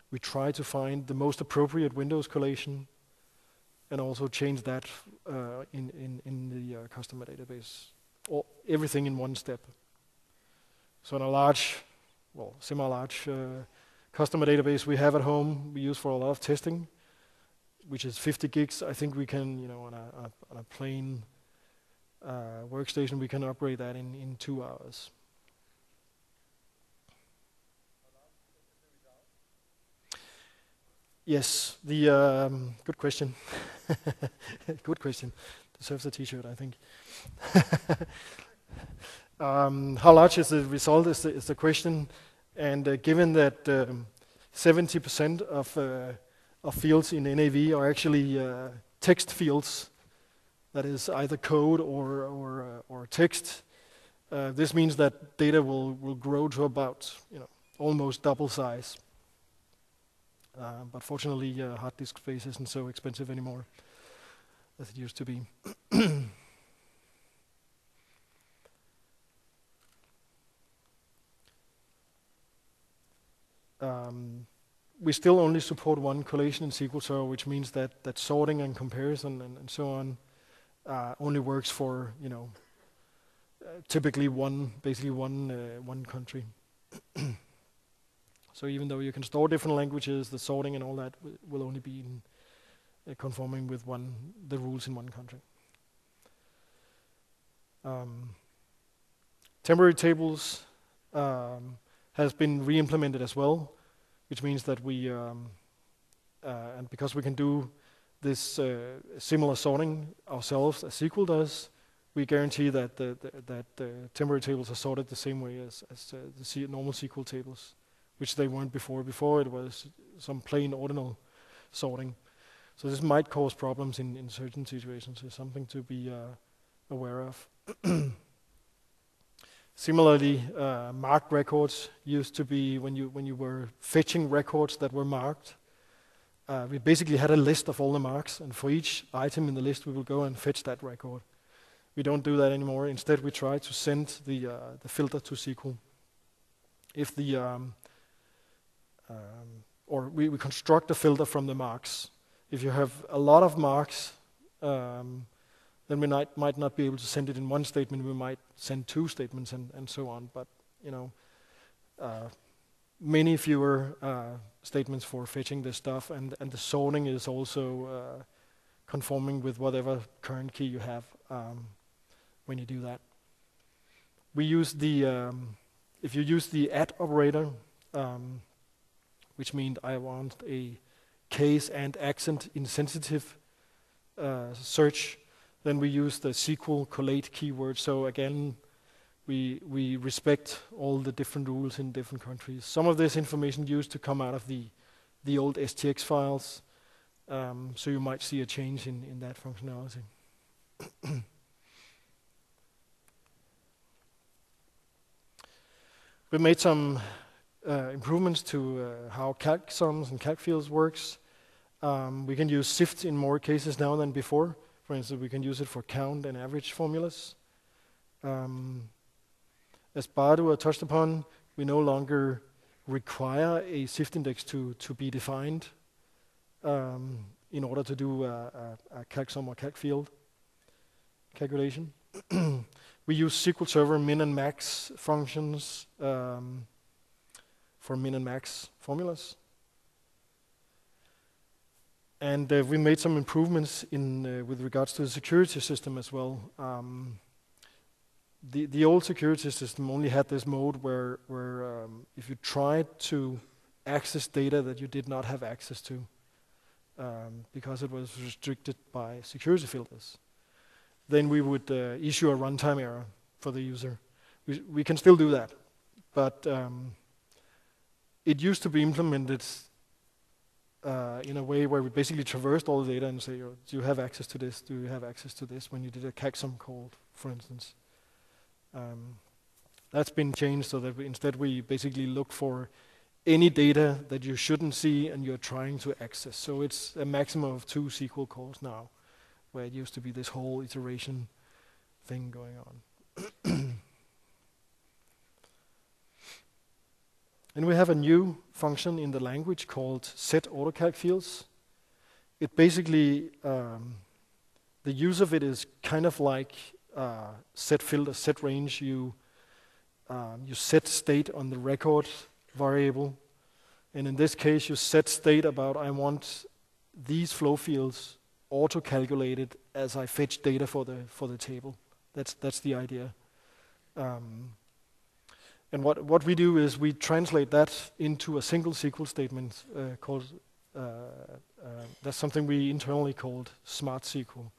We try to find the most appropriate Windows collation, and also change that in the customer database, or everything in one step. So in a large, semi-large customer database we have at home, we use for a lot of testing, which is 50 gigs. I think we can, on a plain workstation, we can upgrade that in 2 hours. Yes, good question. Good question. Deserves a T-shirt, I think. How large is the result is the question, and given that 70% of fields in NAV are actually text fields, that is either code or text, this means that data will grow to about almost double size. But fortunately, hard disk space isn't so expensive anymore as it used to be. We still only support one collation in SQL Server, which means that sorting and comparison and so on only works for typically basically one country. So even though you can store different languages, the sorting and all that will only be conforming with the rules in one country. Temporary tables has been re-implemented as well, which means that we, and because we can do this similar sorting ourselves as SQL does, we guarantee that the temporary tables are sorted the same way as the normal SQL tables, which they weren't before. Before it was some plain ordinal sorting. So this might cause problems in certain situations. It's something to be aware of. Similarly, marked records used to be when you were fetching records that were marked. We basically had a list of all the marks, and for each item in the list, we will go and fetch that record. We don't do that anymore. Instead, we try to send the filter to SQL. If or we construct a filter from the marks. If you have a lot of marks, then we might not be able to send it in one statement. We might send 2 statements and so on. But many fewer statements for fetching this stuff, and the sorting is also conforming with whatever current key you have when you do that. We use the, if you use the add operator, which means I want a case and accent insensitive search, then we use the SQL collate keyword. So again, we respect all the different rules in different countries. Some of this information used to come out of the old STX files, so you might see a change in that functionality. We made some improvements to how calc sums and calc fields works. We can use shift in more cases now than before. For instance, we can use it for count and average formulas. As Bardu touched upon, we no longer require a shift index to be defined in order to do a calc sum or calc field calculation. We use SQL Server min and max functions for min and max formulas. And we made some improvements in with regards to the security system as well. The old security system only had this mode where if you tried to access data that you did not have access to, because it was restricted by security filters, then we would issue a runtime error for the user. We can still do that, but it used to be implemented in a way where we basically traversed all the data and say, do you have access to this? Do you have access to this? When you did a CACSUM call, for instance. That's been changed so that instead we basically look for any data that you shouldn't see and you're trying to access. So it's a maximum of 2 SQL calls now, where it used to be this whole iteration thing going on. And we have a new function in the language called set autocalc fields. It basically, the use of it is kind of like set filter, set range. You set state on the record variable, and in this case you set state about I want these flow fields auto-calculated as I fetch data for the table. That's the idea. And what we do is we translate that into a single SQL statement called, that's something we internally called Smart SQL.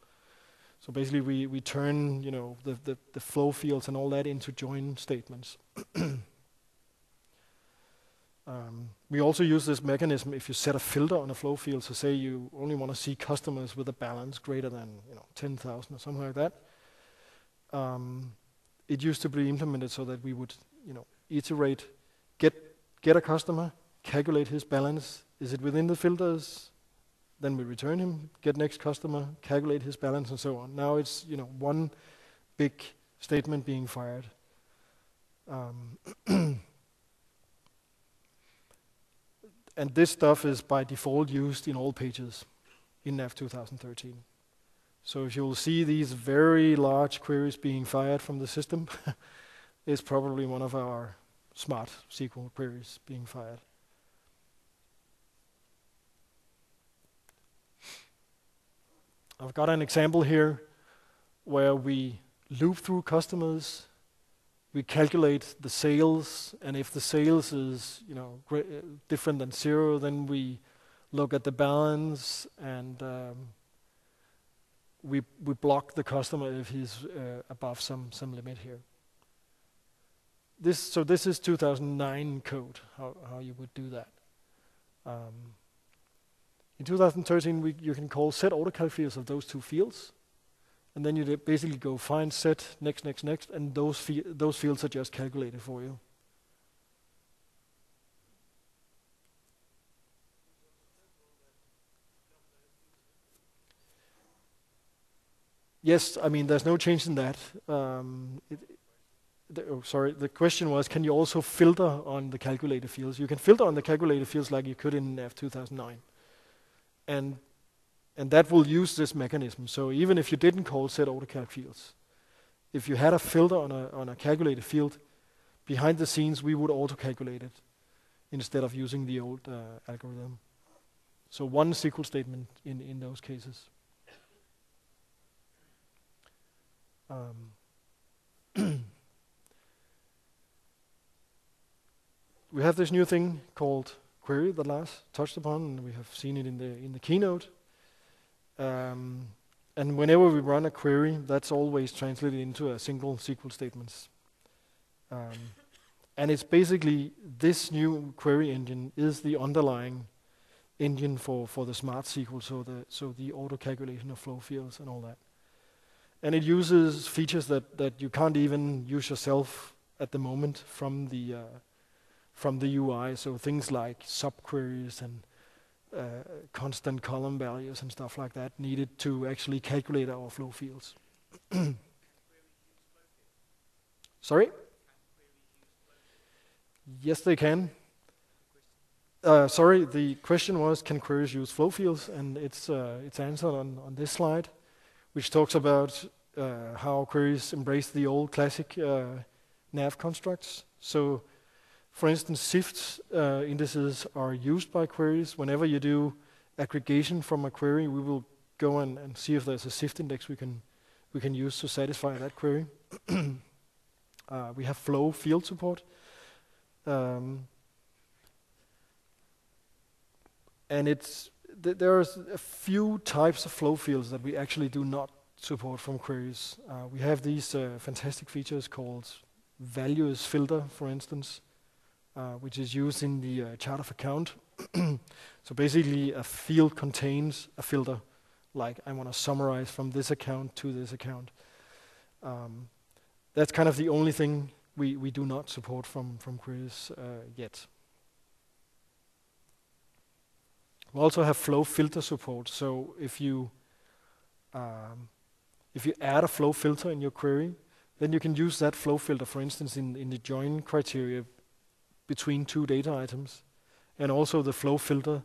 So basically we turn the flow fields and all that into join statements. We also use this mechanism if you set a filter on a flow field, so say you only want to see customers with a balance greater than 10,000 or something like that. It used to be implemented so that we would iterate, get a customer, calculate his balance. Is it within the filters? Then we return him, get next customer, calculate his balance, and so on. Now it's one big statement being fired. And this stuff is by default used in all pages in NAV 2013. So if you'll see these very large queries being fired from the system, it's probably one of our smart SQL queries being fired. I've got an example here where we loop through customers, we calculate the sales, and if the sales is different than 0, then we look at the balance and we block the customer if he's above some limit here. This is 2009 code, how you would do that. In 2013, you can call set autocalc fields of those 2 fields, and then you basically go find set next, and those fields are just calculated for you. Yes, I mean there's no change in that. The question was, can you also filter on the calculated fields? You can filter on the calculated fields like you could in NAV 2009. And that will use this mechanism. So even if you didn't call set autocalc fields, if you had a filter on a calculated field, behind the scenes we would auto-calculate it instead of using the old algorithm. So one SQL statement in those cases. We have this new thing called query that Lars touched upon, and we have seen it in the keynote. And whenever we run a query, that's always translated into a single SQL statement. And it's basically this new query engine is the underlying engine for the smart SQL, so the auto calculation of flow fields and all that. And it uses features that you can't even use yourself at the moment from the UI. So things like subqueries and constant column values and stuff like that needed to actually calculate our flow fields. Sorry? Yes, they can. Sorry, the question was, can queries use flow fields? And it's answered on this slide, which talks about how queries embrace the old classic NAV constructs. So, for instance, SIFT indices are used by queries. Whenever you do aggregation from a query, we will go and see if there's a SIFT index we can use to satisfy that query. We have flow field support. And there's a few types of flow fields that we actually do not support from queries. We have these fantastic features called values filter, for instance, which is used in the chart of account. So basically a field contains a filter, like I want to summarize from this account to this account. That's kind of the only thing we do not support from queries yet. We also have flow filter support. So if you add a flow filter in your query, then you can use that flow filter, for instance, in the join criteria between two data items. And also the flow filter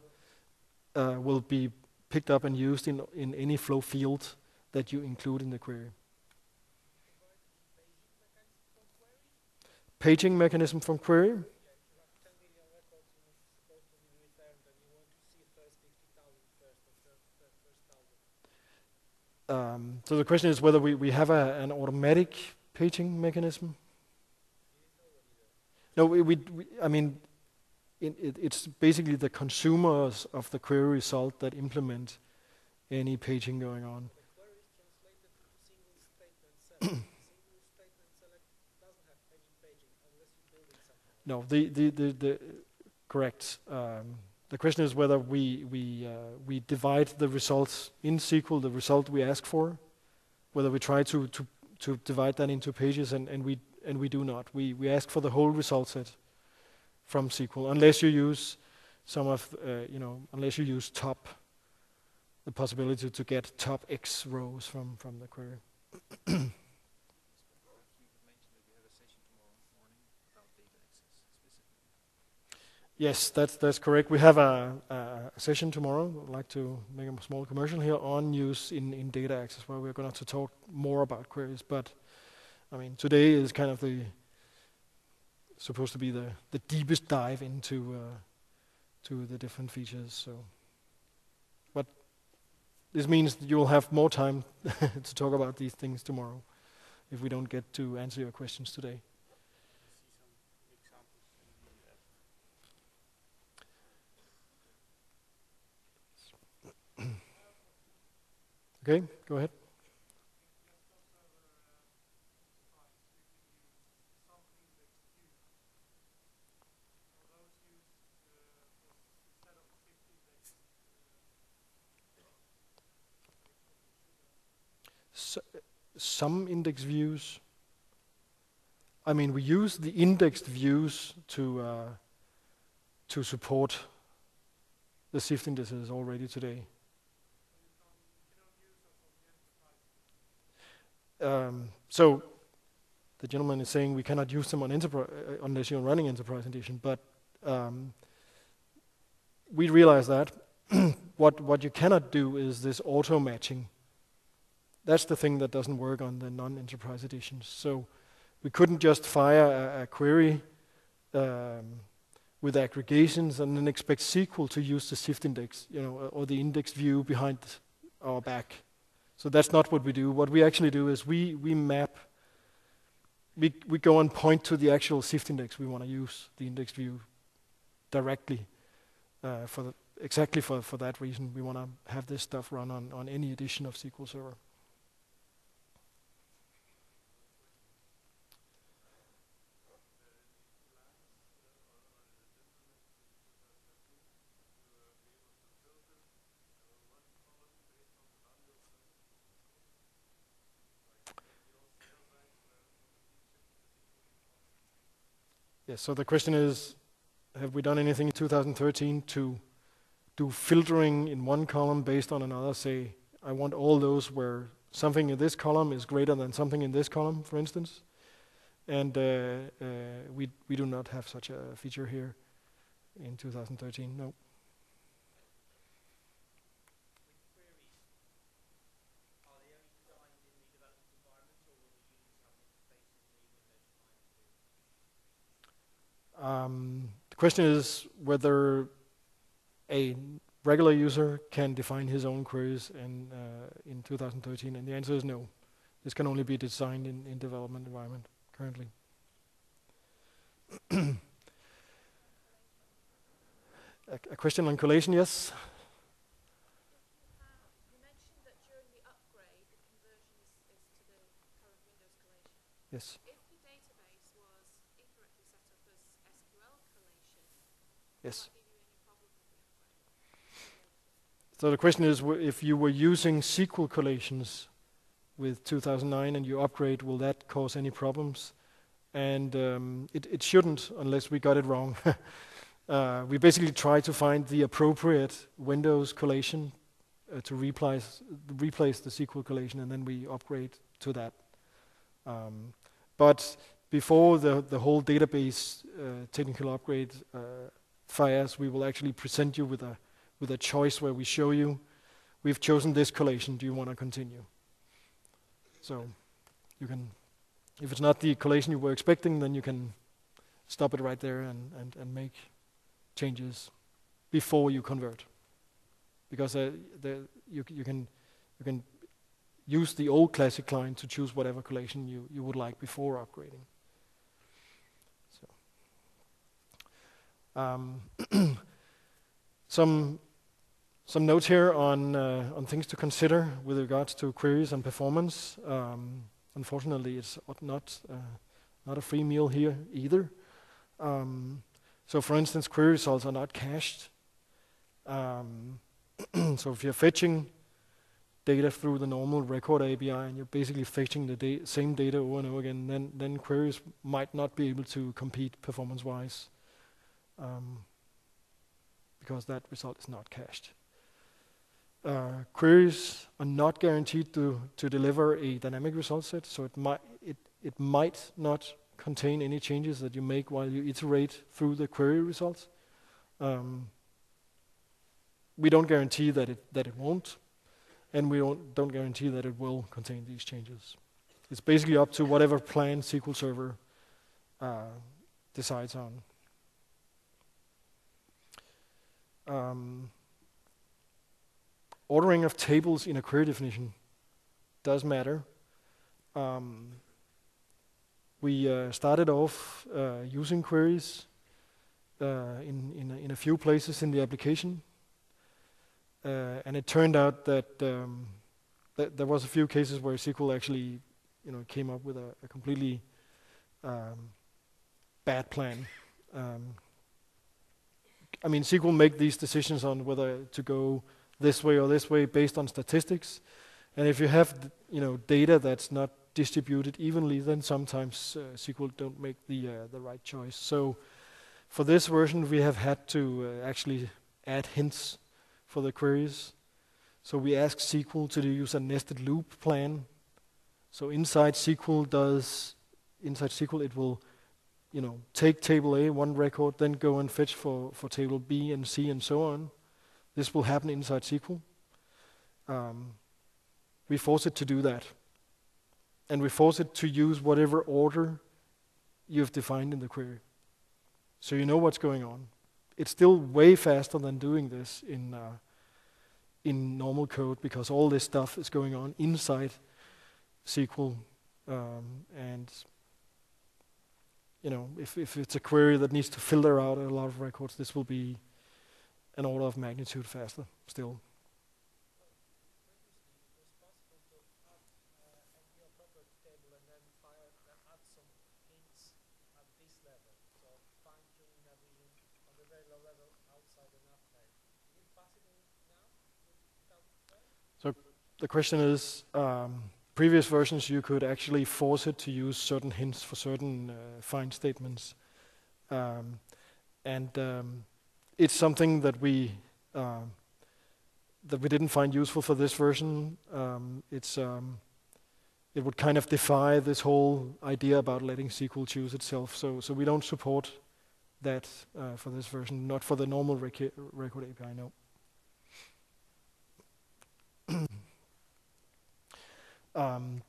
will be picked up and used in any flow field that you include in the query. Paging mechanism from query. So the question is whether we have an automatic paging mechanism. No, I mean, it's basically the consumers of the query result that implement any paging going on. The query is translated to single statement select. Single statement select doesn't have any paging unless you build it somehow. No, the correct. The question is whether we divide the results in SQL, the result we ask for, whether we try to divide that into pages, and we do not. We ask for the whole result set from SQL, unless you use unless you use top, the possibility to get top X rows from the query. Yes, that's correct. We have a session tomorrow. I'd like to make a small commercial here on use in data access, where we're going to talk more about queries. But I mean, today is kind of supposed to be the deepest dive into to the different features. So, but this means that you will have more time to talk about these things tomorrow, if we don't get to answer your questions today. Okay, go ahead. Some index views. I mean, we use the indexed views to support the SIFT indices already today. So the gentleman is saying we cannot use them on enterprise unless you're running Enterprise Edition, but we realize that what you cannot do is this auto matching. That's the thing that doesn't work on the non-Enterprise editions. So we couldn't just fire a query with aggregations and then expect SQL to use the SIFT index, or the index view behind our back. So that's not what we do. What we actually do is we map, we go and point to the actual SIFT index we want to use, the index view, directly exactly for that reason. We want to have this stuff run on any edition of SQL Server. Yes, so the question is, have we done anything in 2013 to do filtering in one column based on another? Say, I want all those where something in this column is greater than something in this column, for instance. And we do not have such a feature here in 2013, no. The question is whether a regular user can define his own queries in 2013, and the answer is no. This can only be designed in development environment currently. A question on collation, yes? You mentioned that during the upgrade, the conversion is to the current Windows collation. Yes. If the database was incorrectly set up as SQL collation, Yes. will that give you any problem with the upgrade? So the question is, if you were using SQL collations with 2009 and you upgrade, will that cause any problems? And it shouldn't, unless we got it wrong. We basically try to find the appropriate Windows collation to replace the SQL collation, and then we upgrade to that. But before the whole database technical upgrade fires, we will actually present you with a choice where we show you, we've chosen this collation, do you want to continue? So you can, if it's not the collation you were expecting, then you can stop it right there and make changes before you convert. Because you can use the old classic client to choose whatever collation you would like before upgrading. So some notes here on things to consider with regards to queries and performance. Unfortunately, it's not a free meal here either. So for instance, query results are not cached. So if you're fetching data through the normal record API and you're basically fetching the same data over and over again, then queries might not be able to compete performance-wise because that result is not cached. Queries are not guaranteed to deliver a dynamic result set, so it might not contain any changes that you make while you iterate through the query results. We don't guarantee that it won't, and we don't guarantee that it will contain these changes. It's basically up to whatever plan SQL Server decides on. Ordering of tables in a query definition does matter. We started off using queries in a few places in the application, and it turned out that there was a few cases where SQL actually, came up with a completely bad plan. I mean, SQL make these decisions on whether to go this way or this way based on statistics, and if you have data that's not distributed evenly, then sometimes SQL don't make the right choice. So for this version, we have had to actually add hints for the queries. So we ask SQL to use a nested loop plan. So inside SQL it will take table A, one record, then go and fetch for table B and C and so on. This will happen inside SQL. We force it to do that. And we force it to use whatever order you've defined in the query. So you know what's going on. It's still way faster than doing this in in normal code because all this stuff is going on inside SQL, and if it's a query that needs to filter out a lot of records, this will be an order of magnitude faster still. So the question is, previous versions you could actually force it to use certain hints for certain find statements, and it's something that we didn't find useful for this version. It would kind of defy this whole idea about letting SQL choose itself. So we don't support that for this version, not for the normal record API, no.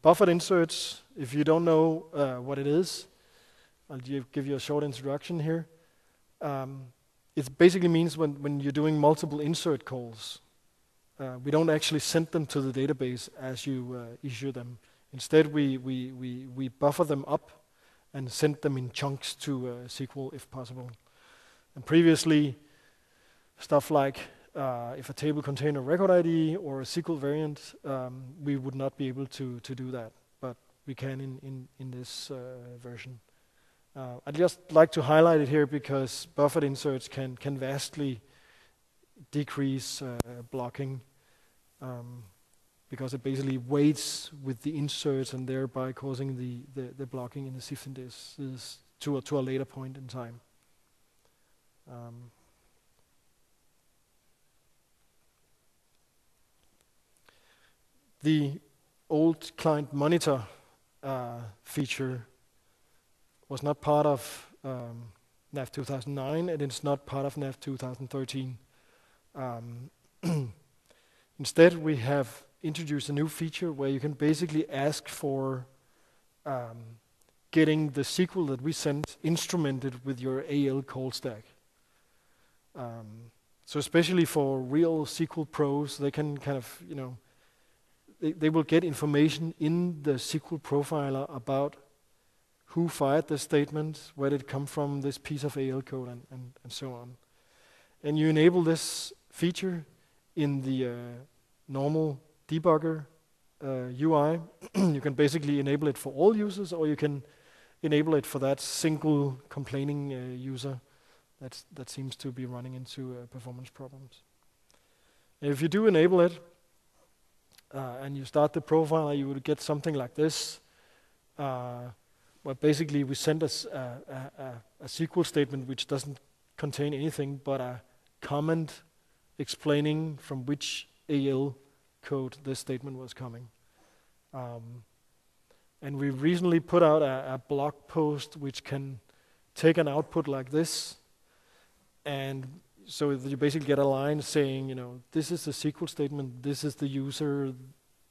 Buffered inserts, if you don't know what it is, I'll give you a short introduction here. It basically means when you're doing multiple insert calls, we don't actually send them to the database as you issue them. Instead, we buffer them up and send them in chunks to SQL if possible. And previously, stuff like if a table contained a record ID or a SQL variant, we would not be able to do that, but we can in this version. I'd just like to highlight it here because buffered inserts can vastly decrease blocking, because it basically waits with the inserts and thereby causing the blocking in the SIFT indices to a later point in time. The old client monitor feature was not part of NAV 2009, and it's not part of NAV 2013. Instead, we have introduced a new feature where you can basically ask for getting the SQL that we sent instrumented with your AL call stack. So especially for real SQL pros, they can kind of, they will get information in the SQL profiler about who fired this statement, where did it come from, this piece of AL code, and so on. And you enable this feature in the normal debugger UI. You can basically enable it for all users, or you can enable it for that single complaining user that seems to be running into performance problems. And if you do enable it, and you start the profiler, you will get something like this, where basically we send us a SQL statement which doesn't contain anything but a comment explaining from which AL code this statement was coming. And we recently put out a blog post which can take an output like this, and so you basically get a line saying, this is the SQL statement, this is the user,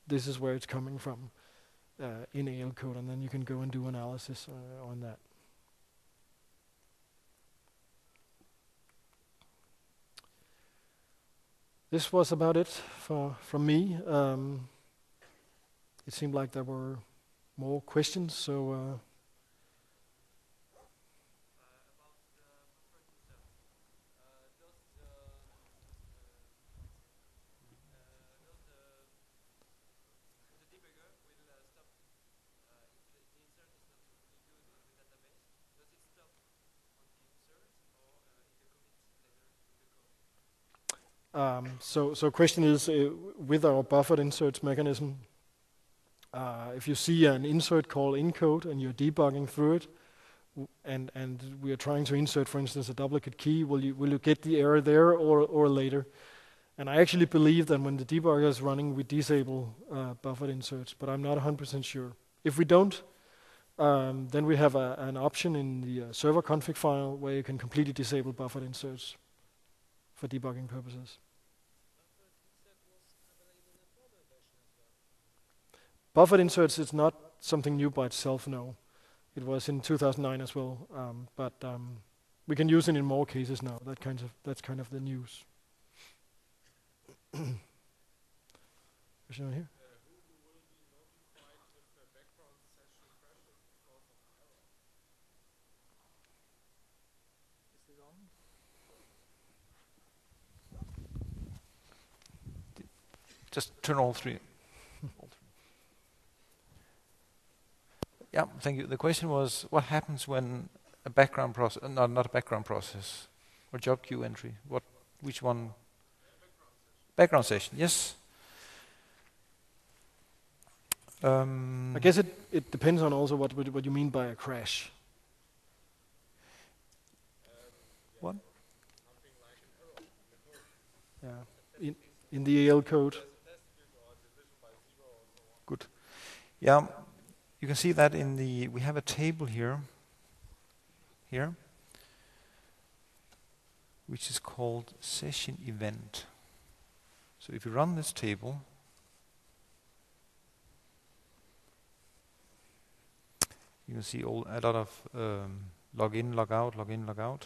this is where it's coming from in AL code, and then you can go and do analysis on that. This was about it from me. It seemed like there were more questions, so So question is, with our buffered inserts mechanism, if you see an insert call in code and you're debugging through it, and we are trying to insert, for instance, a duplicate key, will you get the error there or later? And I actually believe that when the debugger is running, we disable buffered inserts, but I'm not 100% sure. If we don't, then we have an option in the server config file where you can completely disable buffered inserts for debugging purposes. Buffered inserts is not something new by itself, no. It was in 2009 as well, but we can use it in more cases now. That's kind of the news. question on here. Just turn all three. Yeah, thank you. The question was, what happens when a background process, not a background process, or job queue entry? Which one? Background session. Yes. I guess it depends on also what you mean by a crash. What? Yeah. In the AL code. Good. Yeah, you can see that we have a table here, which is called session event. So if you run this table, you can see a lot of log in, log out, log in, log out.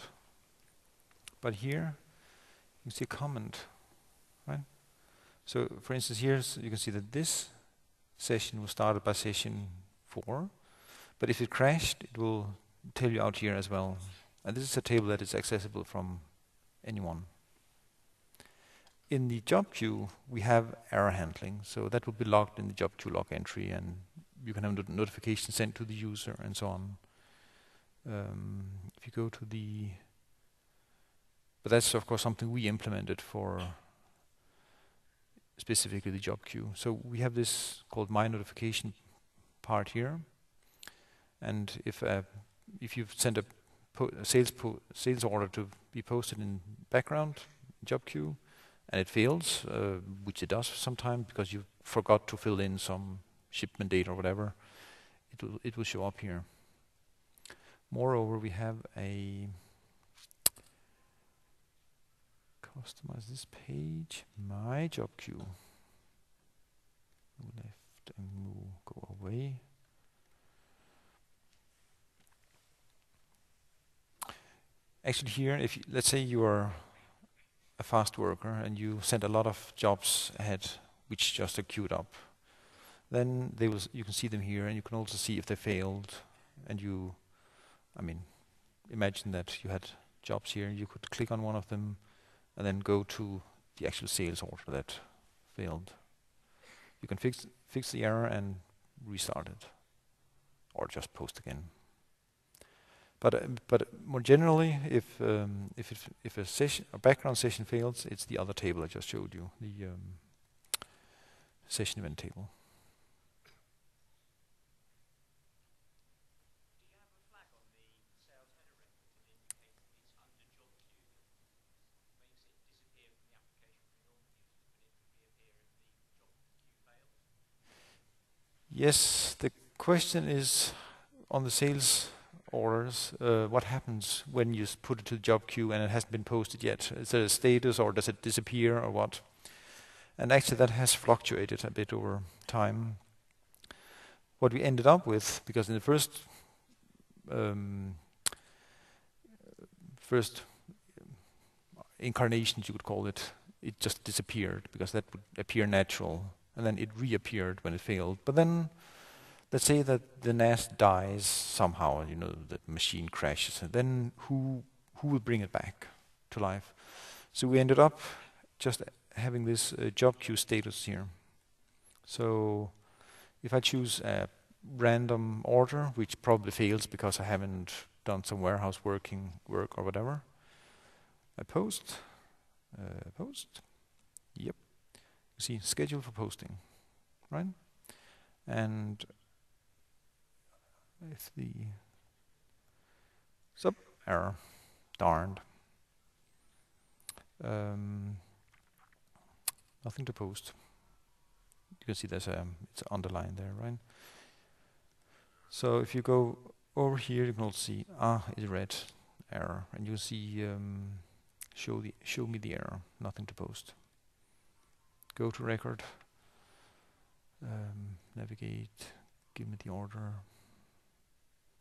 But here, you see a comment, right? So for instance, here you can see that this session was started by session 4, but if it crashed, it will tell you out here as well. And this is a table that is accessible from anyone. In the job queue, we have error handling, so that will be logged in the job queue log entry, and you can have notifications sent to the user and so on. If you go to but that's of course something we implemented for specifically the job queue. So we have this called my notification part here, and if you've sent a sales order to be posted in background job queue, and it fails, which it does sometimes because you forgot to fill in some shipment date or whatever, it will show up here. Moreover, we have a customize this page, my job queue. Left and go away. Actually here, let's say you are a fast worker and you send a lot of jobs ahead which just are queued up, then you can see them here, and you can also see if they failed. And imagine that you had jobs here, you could click on one of them and then go to the actual sales order that failed. You can fix the error and restart it, or just post again. But more generally, if a background session fails, it's the other table I just showed you, the session event table. Yes, the question is on the sales orders, what happens when you put it to the job queue and it hasn't been posted yet? Is there a status, or does it disappear, or what? And actually that has fluctuated a bit over time. What we ended up with, because in the first incarnations, you could call it, it just disappeared because that would appear natural, and then it reappeared when it failed. But then, let's say that the NAS dies somehow, the machine crashes, and then who will bring it back to life? So we ended up just having this job queue status here. So if I choose a random order, which probably fails because I haven't done some warehouse work or whatever, I post. Yep. You see, schedule for posting, right? And if the sub error, darned, nothing to post. You can see it's underlined there, right? So if you go over here, you can also see it's red error, and you see show me the error, nothing to post. Go to record, navigate, give me the order,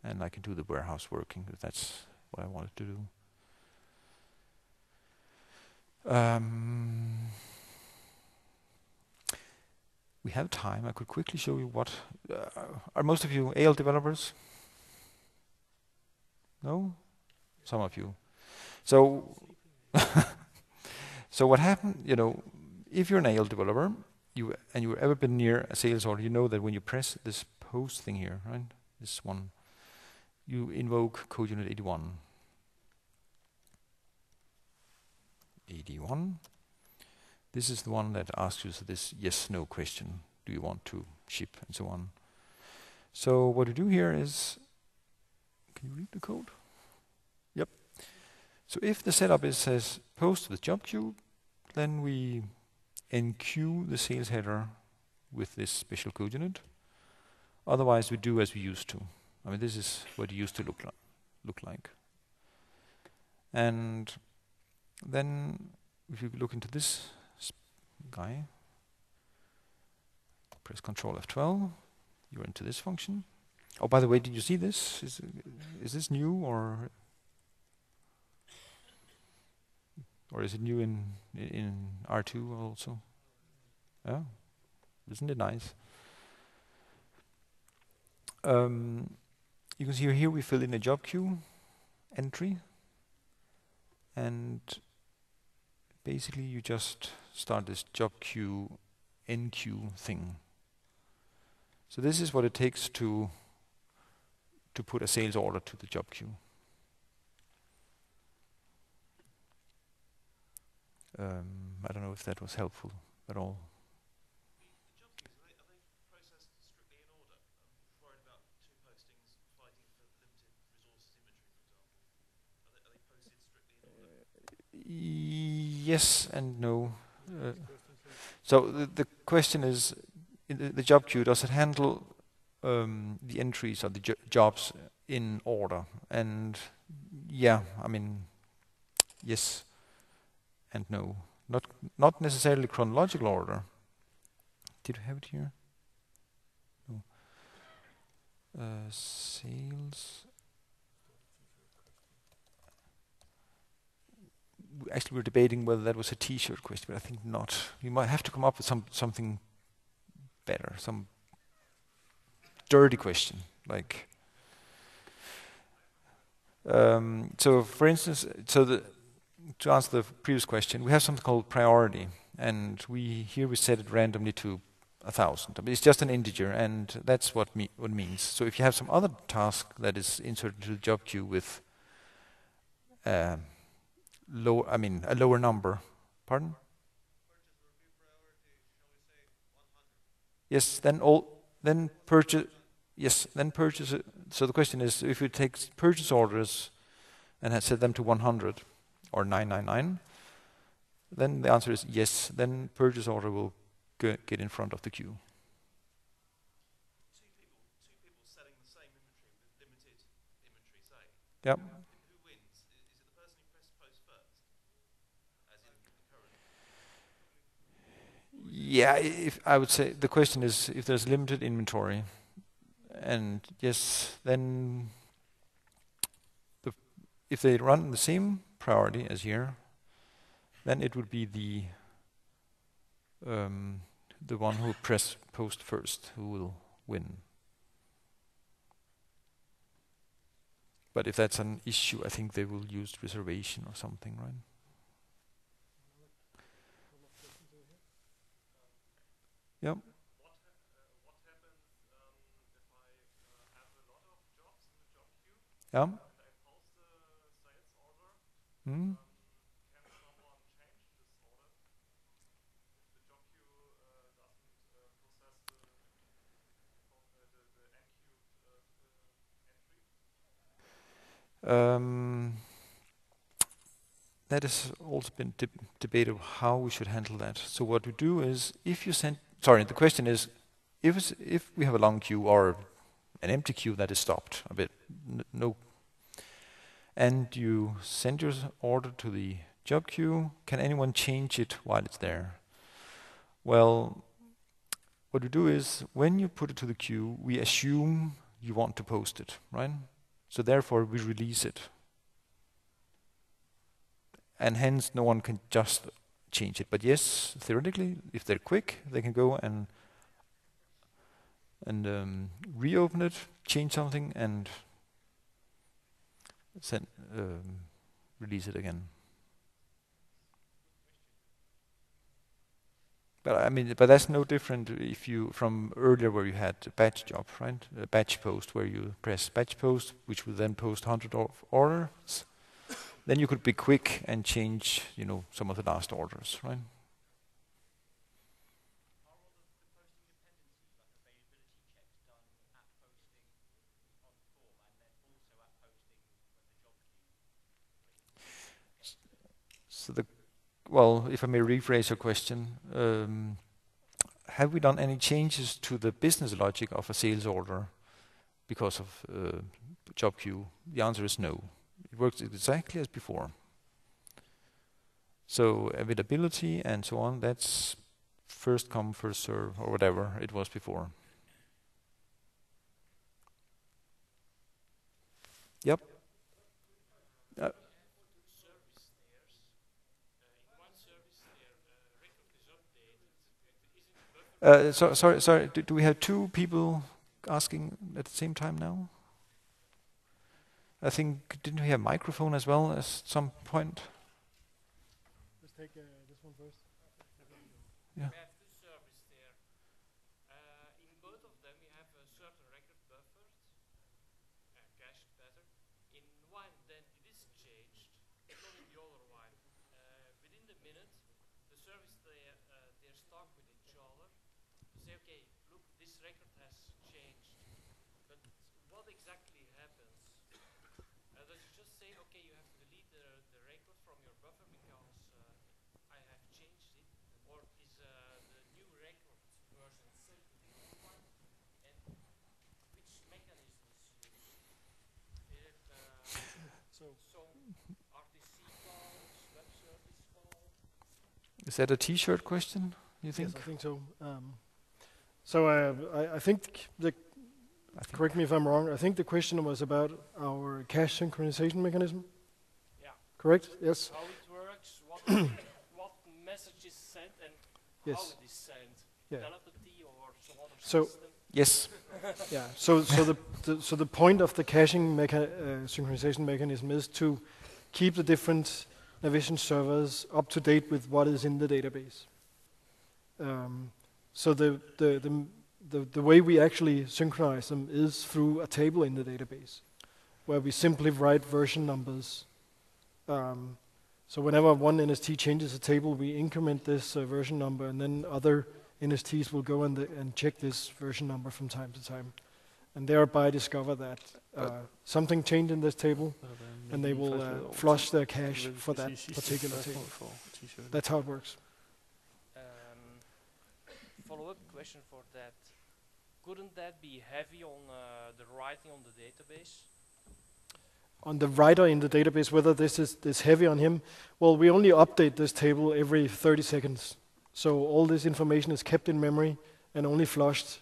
and I can do the warehouse working if that's what I wanted to do. we have time, I could quickly show you what... are most of you AL developers? No? Some of you. So, so what happened, you know, if you're an AL developer, and you've ever been near a sales order, you know that when you press this post thing here, right, this one, you invoke code unit 81. 81. This is the one that asks you this yes/no question. Do you want to ship, and so on. So what we do here is, can you read the code? Yep. So if the setup says post to the job queue, then we enqueue the sales header with this special code unit. Otherwise, we do as we used to. I mean, this is what it used to look like. And then, if you look into this guy, press Control F12. You're into this function. Oh, by the way, did you see this? Is this new, or is it new in R2 also? Yeah, isn't it nice? You can see here we fill in a job queue entry, and basically you just start this job queue enqueue thing. So this is what it takes to put a sales order to the job queue. I don't know if that was helpful at all. The job queues, are they processed strictly in order? Worried about two postings fighting for limited resources inventory, for example. Are they posted strictly in order? Yes and no. So the question is, in the job queue, does it handle the entries or the jobs in order? And yeah, I mean, yes and no. Not necessarily chronological order. Did we have it here? No. Sales. Actually, we're debating whether that was a T-shirt question, but I think not. We might have to come up with something better, some dirty question, like. So, for instance, to answer the previous question, we have something called priority, and here we set it randomly to 1,000. I mean, it's just an integer, and that's what it means. So, if you have some other task that is inserted to the job queue with a lower number. Pardon? Yes, then purchase. Yes, then purchase. So the question is, if you take purchase orders and set them to 100 or 999, then the answer is yes. Then purchase order will get in front of the queue. Two people selling the same inventory with limited inventory, say. Yep. Who wins? Is it the person who pressed post first, as in the current? Yeah, if I would say the question is if there's limited inventory, and yes, then if they run the same priority as here, then it would be the one who press post first who will win. But if that's an issue, I think they will use reservation or something, right? Yep. What happens if I have a lot of jobs in the job queue? Yeah. And I post a sales order. Hmm. Can someone change this order if the job queue doesn't process the enqueued entry? That has also been debated how we should handle that. So what we do is, the question is, if we have a long queue or an empty queue that is stopped a bit, and you send your order to the job queue, can anyone change it while it's there? Well, what we do is, when you put it to the queue, we assume you want to post it, right? So therefore, we release it. And hence, no one can just change it. But yes, theoretically, if they're quick, they can go and and reopen it, change something, and send release it again. But I mean, but that's no different if you from earlier where you had a batch job, right? A batch post where you press batch post, which will then post 100 orders. Then you could be quick and change, some of the last orders, right? So well, if I may rephrase your question, have we done any changes to the business logic of a sales order because of job queue? The answer is no. It works exactly as before. So availability and so on, that's first come, first serve, or whatever it was before. Yep. Sorry. Do we have two people asking at the same time now? I think, didn't we have microphone as well at some point? Let's take this one first. Yeah. We have two servers there. In both of them, you have a certain record buffered, cached better. In one, then it is changed, not in the other one. Within the minute, the service they're stuck with each other. To say, okay, look, this record has changed. But what exactly happens? Does it just say, okay, you have to delete the record from your buffer because I have changed it? Or is the new record version set with the old one? And which mechanism is used? Is it some RTC calls, web service call? Is that a T-shirt question, you think? Yes, I think so. I think correct me if I'm wrong, I think the question was about our cache synchronization mechanism. Yeah. Correct? Yes. How it works, what message is sent, and Yes. how it is sent. Yeah. Telepathy or some other So- system. Yes. Yeah. So the point of the caching synchronization mechanism is to keep the different Navision servers up to date with what is in the database. So the way we actually synchronize them is through a table in the database, where we simply write version numbers. So whenever one NST changes a table, we increment this version number, and then other NSTs will go and check this version number from time to time, and thereby discover that something changed in this table, and they will flush their cache for that particular table. That's how it works. Follow-up question for that. Couldn't that be heavy on the writing on the database? On the writer in the database, whether this is heavy on him, well, we only update this table every 30 seconds. So all this information is kept in memory and only flushed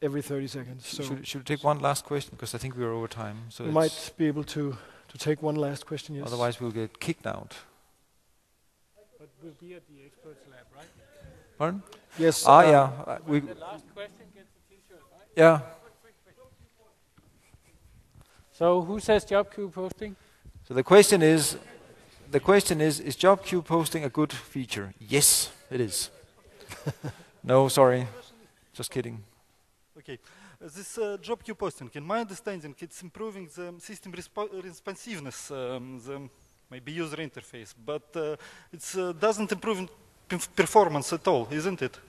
every 30 seconds. So Should we take one last question? Because I think we're over time. So we might be able to take one last question, yes. otherwise we'll get kicked out. But we'll be at the experts lab, right? Pardon? Yes. Yeah. The last question gets a T-shirt, right? Yeah. So who says job queue posting? So the question is job queue posting a good feature? Yes, it is. No, sorry. Just kidding. Okay. This job queue posting, in my understanding, it's improving the system responsiveness, the maybe user interface, but it doesn't improve performance at all, isn't it?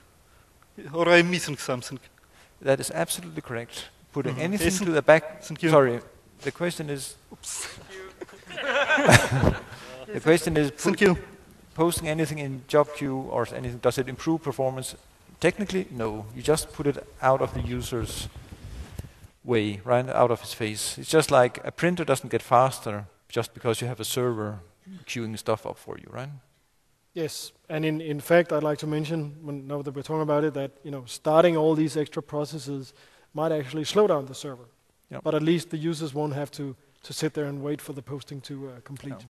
Or am I missing something? That is absolutely correct. Putting Mhm. anything Isn't- to the back. Thank you. Sorry. The question is. The question is. Thank you. Posting anything in job queue or anything, does it improve performance? Technically, no. You just put it out of the user's way, right? Out of his face. It's just like a printer doesn't get faster just because you have a server queuing stuff up for you, right? Yes, and in fact, I'd like to mention, now that we're talking about it, that starting all these extra processes might actually slow down the server. Yep. But at least the users won't have to sit there and wait for the posting to complete. No.